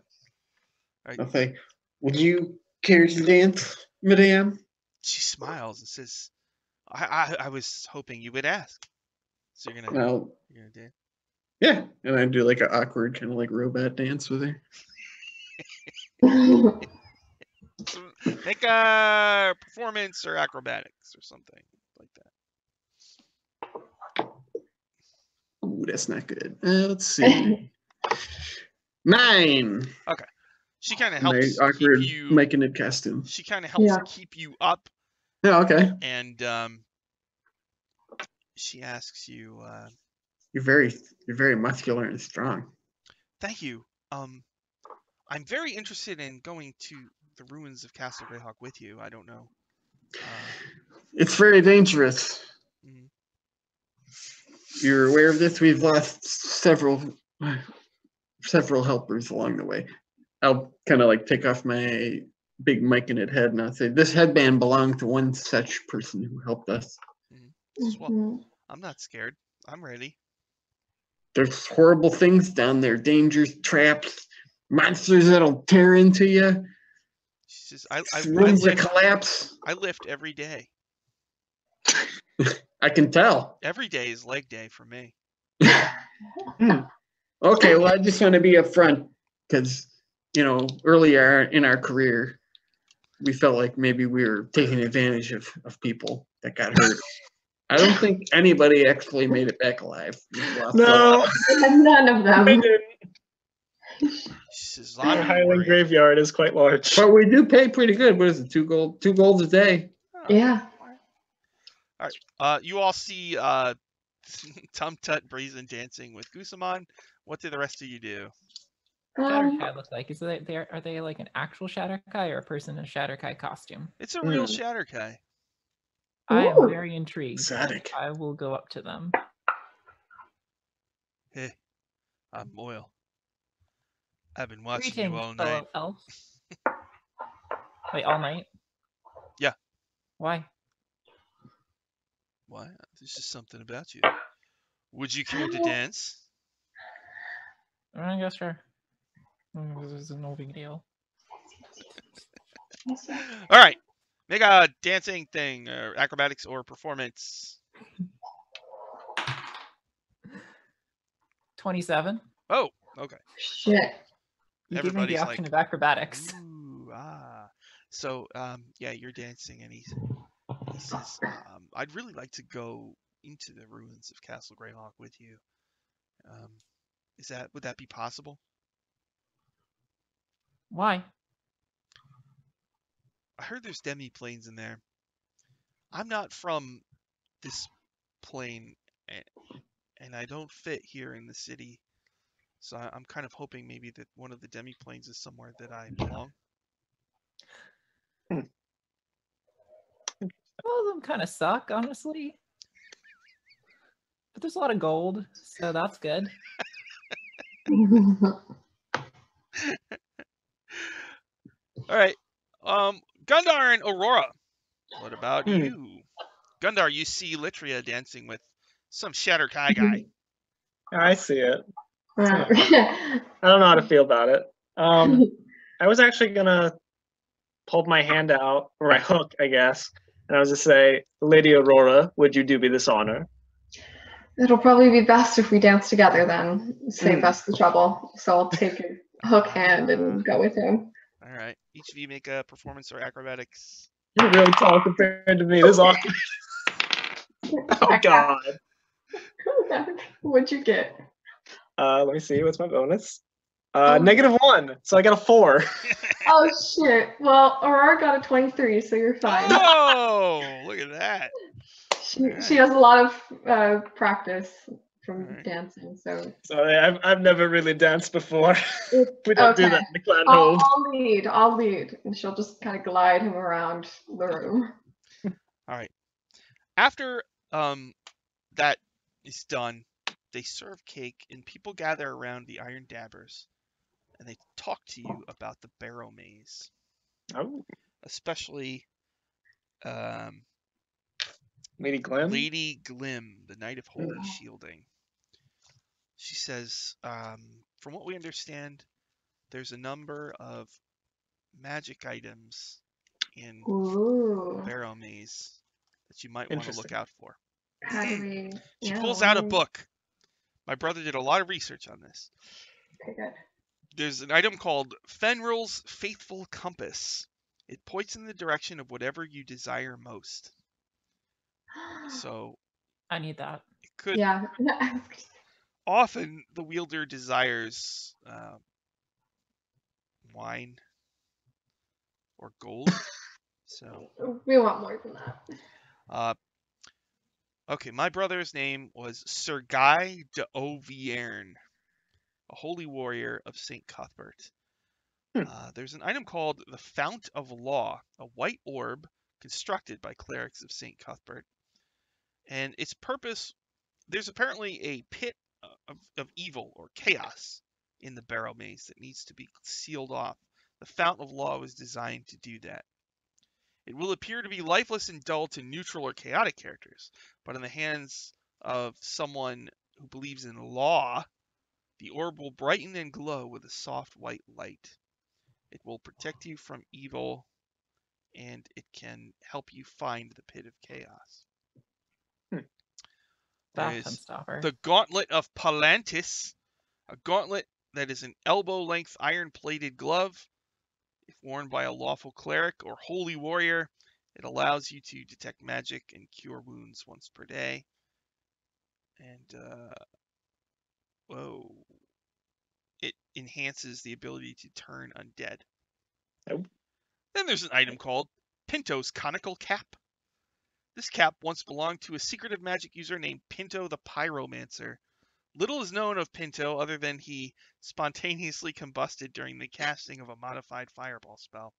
Right. I'll say, would you care to dance, Madame? She smiles and says, "I was hoping you would ask." So you're gonna Well, dance. yeah. And I do like an awkward kind of like robot dance with her. Make a performance or acrobatics or something like that. Ooh, that's not good. Let's see. 9. She kind of My helps awkward keep you. Myconid costume. She kind of helps Yeah. keep you up, Yeah, okay. and she asks you, You're very muscular and strong. "Thank you. I'm very interested in going to the ruins of Castle Greyhawk with you. I don't know." It's very dangerous. Mhm. You're aware of this? We've lost several helpers along the way. I'll kind of like take off my big Myconid head and I'll say, this headband belonged to one such person who helped us. Says, "Well, Mhm. I'm not scared. I'm ready." There's horrible things down there, dangers, traps, monsters that'll tear into you, She says, "I rooms that lift. collapse. I lift every day. I can tell. Every day is leg day for me." Okay, well, I just want to be upfront because, earlier in our career, we felt like maybe we were taking advantage of people that got hurt. I don't think anybody actually made it back alive. We've lost a lot. No, None of I them. didn't. She says, Our "I'm Highland worried." graveyard is quite large. But we do pay pretty good. What is it? 2 gold a day. Oh, Yeah. all right. You all see Tum Tut Brazen dancing with Gusamon. What do the rest of you do? Shatterkai look like? Are they like an actual Shatterkai or a person in a Shatterkai costume? It's a real Shatterkai. I am Ooh. very intrigued. Exotic. I will go up to them. Hey, I'm Moyle. I've been watching Greetings, you all night. fellow elf. Wait, all night? Yeah. Why? Why? There's just something about you. Would you care to dance? I guess sure. This is no big deal. All right. Make a dancing thing, or acrobatics, or performance. 27. Oh, okay. Shit. You give me the Everybody's option like, of acrobatics. ooh, ah. So, yeah, you're dancing, and he says, "I'd really like to go into the ruins of Castle Greyhawk with you. Would that be possible?" Why? I heard there's demi-planes in there. I'm not from this plane, and I don't fit here in the city. So I'm kind of hoping maybe that one of the demi-planes is somewhere that I belong. All of them kind of suck, honestly. But there's a lot of gold, so that's good. All right. Gundar and Aurora. What about Hmm. you? Gundar, you see Litria dancing with some Shatterkai guy. I see it. Uh, I don't know how to feel about it. I was actually gonna hold my hand out, or my hook, I guess, and I was just say, Lady Aurora, would you do me this honor? It'll probably be best if we dance together then. Save Mm. us the trouble. So I'll take a hook hand and go with him. All right. Each of you make a performance or acrobatics. You're really tall compared to me. This is awkward. Oh God. What'd you get? Let me see. What's my bonus? -1. So I got a 4. Oh shit. Well, Aurora got a 23, so you're fine. Oh, look at that. She has a lot of practice from Alright. dancing, so Sorry, I've never really danced before. We don't do okay. that in the clan I'll hold. I'll lead, and she'll just kind of glide him around the room. All right. After that is done, they serve cake and people gather around the iron dabbers and they talk to you about the barrow maze, Oh, especially Lady Glenn. Lady Glim, the Knight of Holy Shielding. She says, from what we understand, there's a number of magic items in Ooh. barrow maze that you might want to look Interesting. out for. How do we? She Yeah, pulls out a why- book. My brother did a lot of research on this. Okay, good. There's an item called Fenrir's Faithful Compass. It points in the direction of whatever you desire most. So I need that. it could Yeah. often the wielder desires wine or gold. So We want more than that. okay, my brother's name was Sir Guy de Auvergne, a holy warrior of St. Cuthbert. There's an item called the Fount of Law, a white orb constructed by clerics of St. Cuthbert. And its purpose, there's apparently a pit of evil or chaos in the barrow maze that needs to be sealed off. The Fount of Law was designed to do that. It will appear to be lifeless and dull to neutral or chaotic characters, but in the hands of someone who believes in law, the orb will brighten and glow with a soft white light. It will protect you from evil, and it can help you find the pit of chaos. Bathroom There's stopper. the Gauntlet of Palantis, a gauntlet that is an elbow-length iron-plated glove. If worn by a lawful cleric or holy warrior, it allows you to detect magic and cure wounds once per day. And, it enhances the ability to turn undead. Oh. Then there's an item called Pinto's Conical Cap. This cap once belonged to a secretive magic user named Pinto the Pyromancer. Little is known of Pinto other than he spontaneously combusted during the casting of a modified fireball spell.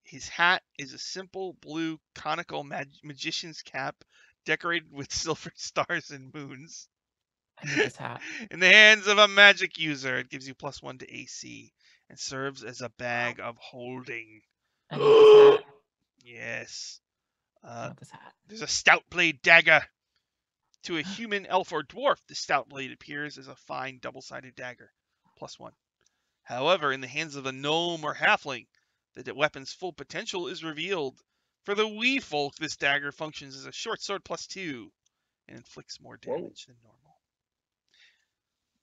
His hat is a simple blue conical magician's cap decorated with silver stars and moons. I need this hat. In the hands of a magic user, it gives you +1 to AC and serves as a bag of holding. I need this hat. Yes. I want this hat. There's a stout blade dagger. To a human, elf, or dwarf, the stout blade appears as a fine double-sided dagger, +1. However, in the hands of a gnome or halfling, the weapon's full potential is revealed. For the wee folk, this dagger functions as a short sword +2 and inflicts more damage than normal.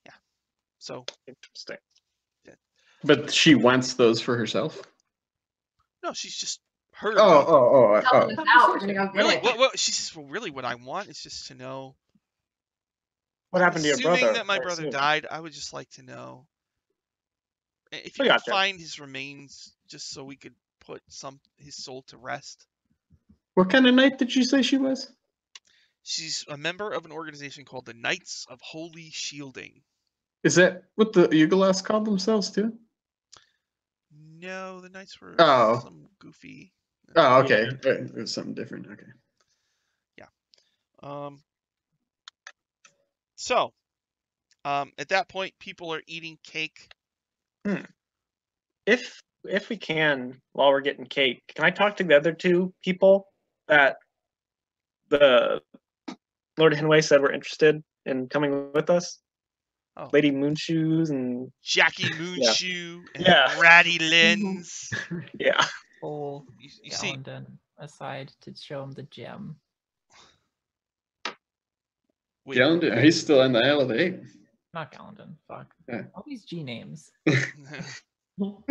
Yeah. So, Interesting. But she wants those for herself. no, she's just heard. Helping us out. We're gonna go get Really, it. what she says, well, really, what I want is just to know. What happened to your brother? Assuming that my I brother assume. died, I would just like to know if you I could gotcha. find his remains, just so we could put his soul to rest. What kind of knight did you say she was? She's a member of an organization called the Knights of Holy Shielding. Is that what the Yugolas called themselves too? No, the Knights were Oh. some goofy Oh, okay. It was something different. Okay. So, at that point, people are eating cake. If we can, while we're getting cake, can I talk to the other two people that the Lord Henway said were interested in coming with us? Oh. Lady Moonshoes and Jackie Moonshoe and Yeah. Ratty Lens. yeah. Pull You see, Gallandon aside to show him the gem. wait, Gallandon, he's still in the Isle of 8. Not Gallandon. Fuck. Yeah. All these G names. all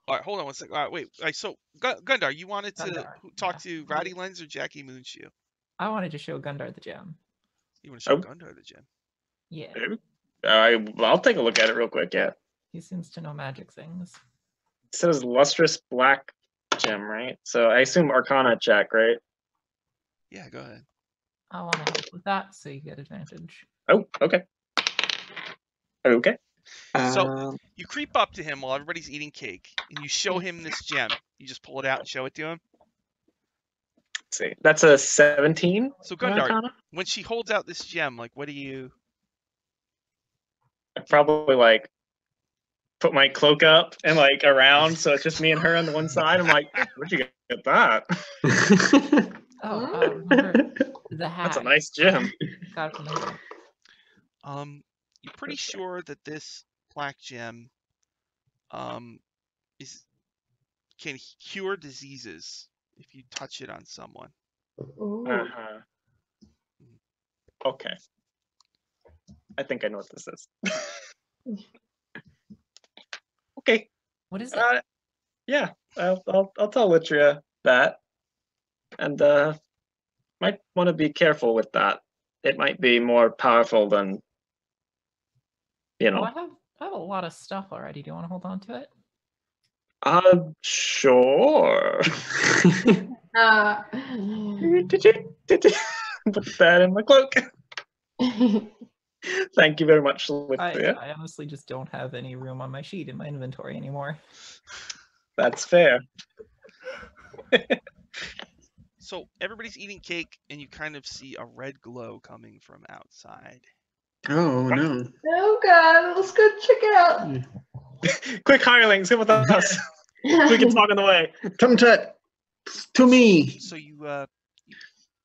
right, hold on one second. All right, wait. All right, so Gundar, you wanted to Gundar, talk yeah. to Ratty Lens or Jackie Moonshoe? I wanted to show Gundar the gem. You want to show Oh. Gundar the gem? Yeah. I'll take a look at it real quick. Yeah. He seems to know magic things. It says lustrous black gem, right? So I assume Arcana check, right? Yeah, go ahead. I want to help with that, so you get advantage. Oh, okay. Okay. So you creep up to him while everybody's eating cake, and you show him this gem. You just pull it out and show it to him. Let's see. That's a 17. So on Gundar, Arcana? when she holds out this gem, like, what do you? I probably like put my cloak up and like around, so it's just me and her on the one side. I'm like, where'd you get that? Remember the hat. That's a nice gem. Got it from the hat. You're pretty sure that this black gem, can cure diseases if you touch it on someone. Ooh. Uh-huh. Okay. I think I know what this is. Okay. What is it? Yeah, I'll tell Litria that, and might want to be careful with that. It might be more powerful than Well, I have a lot of stuff already. Do you want to hold on to it? Sure. Put that in my cloak. Thank you very much, Litria. I honestly just don't have any room on my sheet in my inventory anymore. That's fair. So everybody's eating cake, and you kind of see a red glow coming from outside. Oh, no. Oh god, let's go check it out. Quick, hirelings, come with us. We can talk on the way. Come to me. So you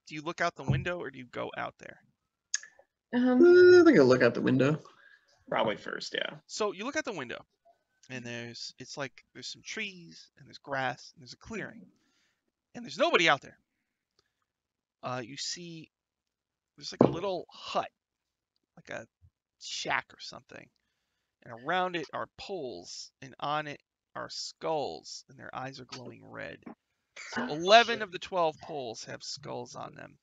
do you look out the window or do you go out there? I think I'll look out the window. Probably first, yeah. So you look out the window, and there's some trees and there's grass and there's a clearing, and there's nobody out there. You see, there's like a little hut, like a shack or something, and around it are poles, and on it are skulls, and their eyes are glowing red. So 11 of the 12 poles have skulls on them.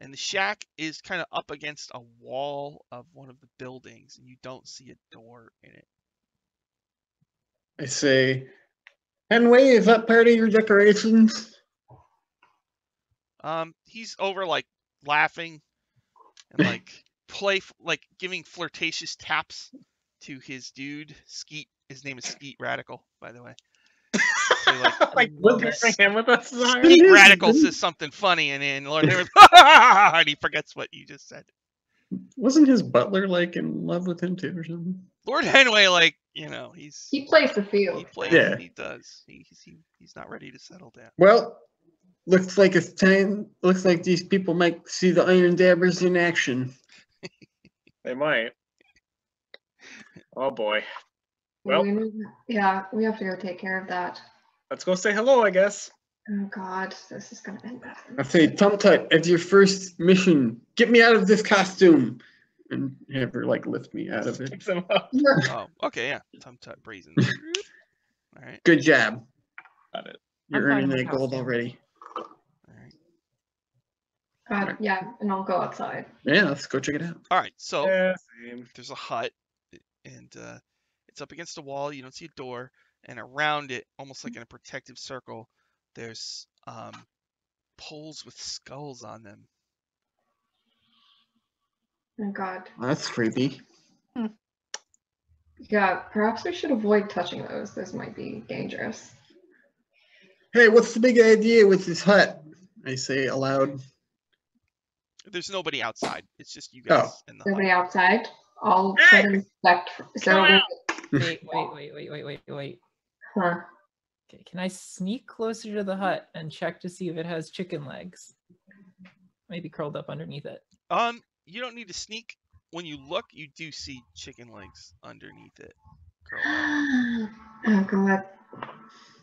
And the shack is kind of up against a wall of one of the buildings, and you don't see a door in it. I say, Henway, is that part of your decorations? He's over like laughing and like giving flirtatious taps to his dude Skeet. His name is Skeet Radical, by the way. So Like, love bring it. him with us. Skeet Radical says something funny, and then Lord Henry, and he forgets what you just said. Wasn't his butler like in love with him too or something? Lord Henway, like, He plays the he field. plays, Yeah. he does. He's not ready to settle down. Well, looks like it's time. Looks like these people might see the Iron Dabbers in action. They might. Oh boy. Well, Yeah, we have to go take care of that. let's go say hello, I guess. Oh god, this is gonna end bad. I say, Tum Tut, as your first mission, get me out of this costume, and have her like lift me out of it. Picks him up. Oh, okay, yeah. Tum Tut brazen. All right, Good job. Got it. You're I'm fine earning with that gold costume. already. all right. Yeah, and I'll go outside. Yeah, let's go check it out. All right. So Yeah, same. there's a hut, and it's up against a wall. You don't see a door, and around it, almost like in a protective circle, there's poles with skulls on them. Oh god. Well, that's creepy. Yeah, perhaps we should avoid touching those. Those might be dangerous. Hey, what's the big idea with this hut? I say aloud. There's nobody outside. It's just you guys in the hut. Nobody outside. I'll try to inspect. Is there a way? Wait. Huh. Okay, can I sneak closer to the hut and check to see if it has chicken legs? Maybe curled up underneath it. You don't need to sneak. When you look, you do see chicken legs underneath it. Curled up. Oh god.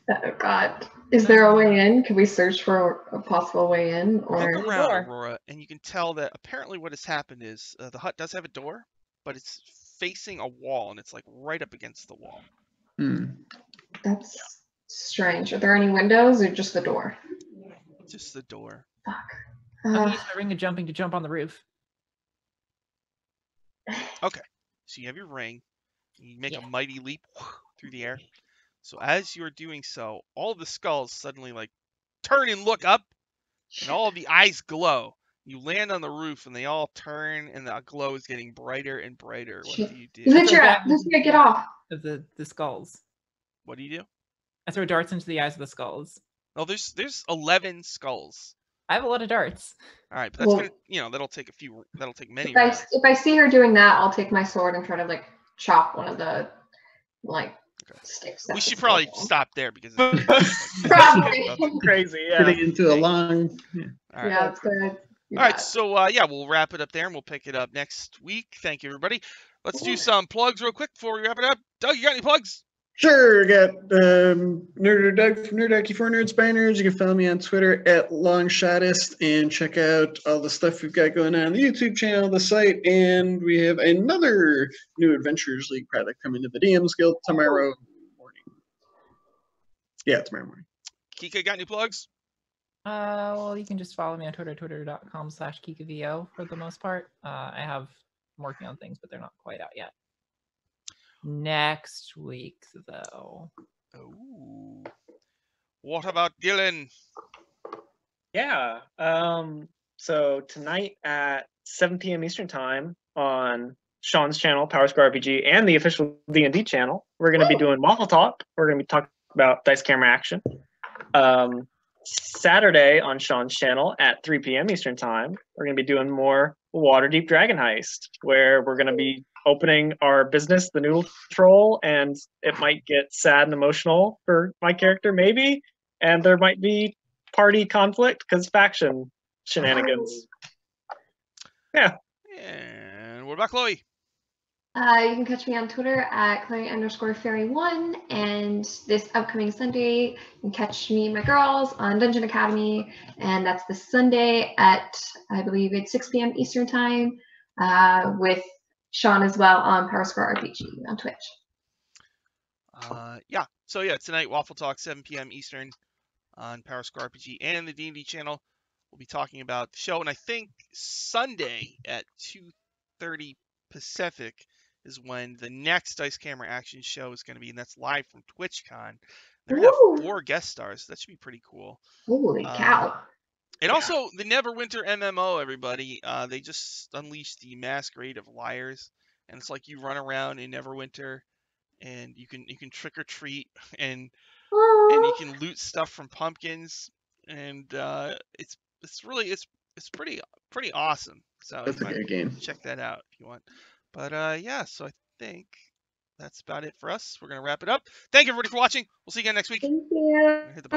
Oh god. Is there a way in? Can we search for a possible way in? Or Look the around, door. Aurora, and you can tell that apparently what has happened is the hut does have a door, but it's facing a wall, and it's like right up against the wall. that's strange. Are there any windows or just the door? Just the door. Fuck. I'm gonna use my ring of jumping to jump on the roof. Okay, so you have your ring. You make Yeah. a mighty leap through the air. So as you're doing so, all the skulls suddenly like turn and look up, and all the eyes glow. You land on the roof, and they all turn, and the glow is getting brighter and brighter. What do you do? Litra, get off. Of the skulls. What do you do? I throw darts into the eyes of the skulls. Oh, there's 11 skulls. I have a lot of darts. All right, but that's gonna, that'll take that'll take many If rounds. I see her doing that, I'll take my sword and try to like chop one of the sticks. We should probably stop there because it's Probably. Crazy, yeah. Getting into a long. All right. Yeah, it's good. All right, so we'll wrap it up there, and we'll pick it up next week. Thank you, everybody. Let's do some plugs real quick before we wrap it up. Doug, you got any plugs? Sure, got Nerder Doug from Nerdarchy for Nerds by Nerds. You can follow me on Twitter at Longshotist and check out all the stuff we've got going on the YouTube channel, the site, and we have another new Adventures League product coming to the DMs Guild tomorrow morning. Yeah, tomorrow morning. Kika, got any plugs? Well, you can just follow me on Twitter, twitter.com/KikaVO for the most part. I'm working on things, but they're not quite out yet. Next week, though. Oh. What about Dylan? Yeah. So tonight at 7 p.m. Eastern Time on Sean's channel, Power Square RPG, and the official D&D channel, we're going to be doing Waffle Talk. We're going to be talking about dice camera action. Saturday on Sean's channel at 3 p.m. Eastern Time, we're going to be doing more Waterdeep Dragon Heist, where we're going to be opening our business, the Noodle Troll, and it might get sad and emotional for my character, maybe, and there might be party conflict because faction shenanigans. Yeah. And what about Chloe? You can catch me on Twitter at Chloe_Fairy1, and this upcoming Sunday, you can catch me and my girls on Dungeon Academy, and that's this Sunday at, I believe it's 6 p.m. Eastern Time, with Sean as well on Power Square RPG on Twitch. So tonight, Waffle Talk, 7 p.m. Eastern on Power Square RPG and the D&D channel. We'll be talking about the show, and I think Sunday at 2:30 Pacific is when the next Dice Camera Action show is going to be, and that's live from TwitchCon. They're going to have 4 guest stars. So that should be pretty cool. Holy cow. And also, the Neverwinter MMO, everybody, they just unleashed the Masquerade of Liars, and it's like you run around in Neverwinter, and you can trick or treat, and you can loot stuff from pumpkins, and it's pretty awesome. So That's a good game. Check that out if you want. But so I think that's about it for us. We're gonna wrap it up. Thank you everybody for watching. We'll see you again next week. Thank you. Hit the button.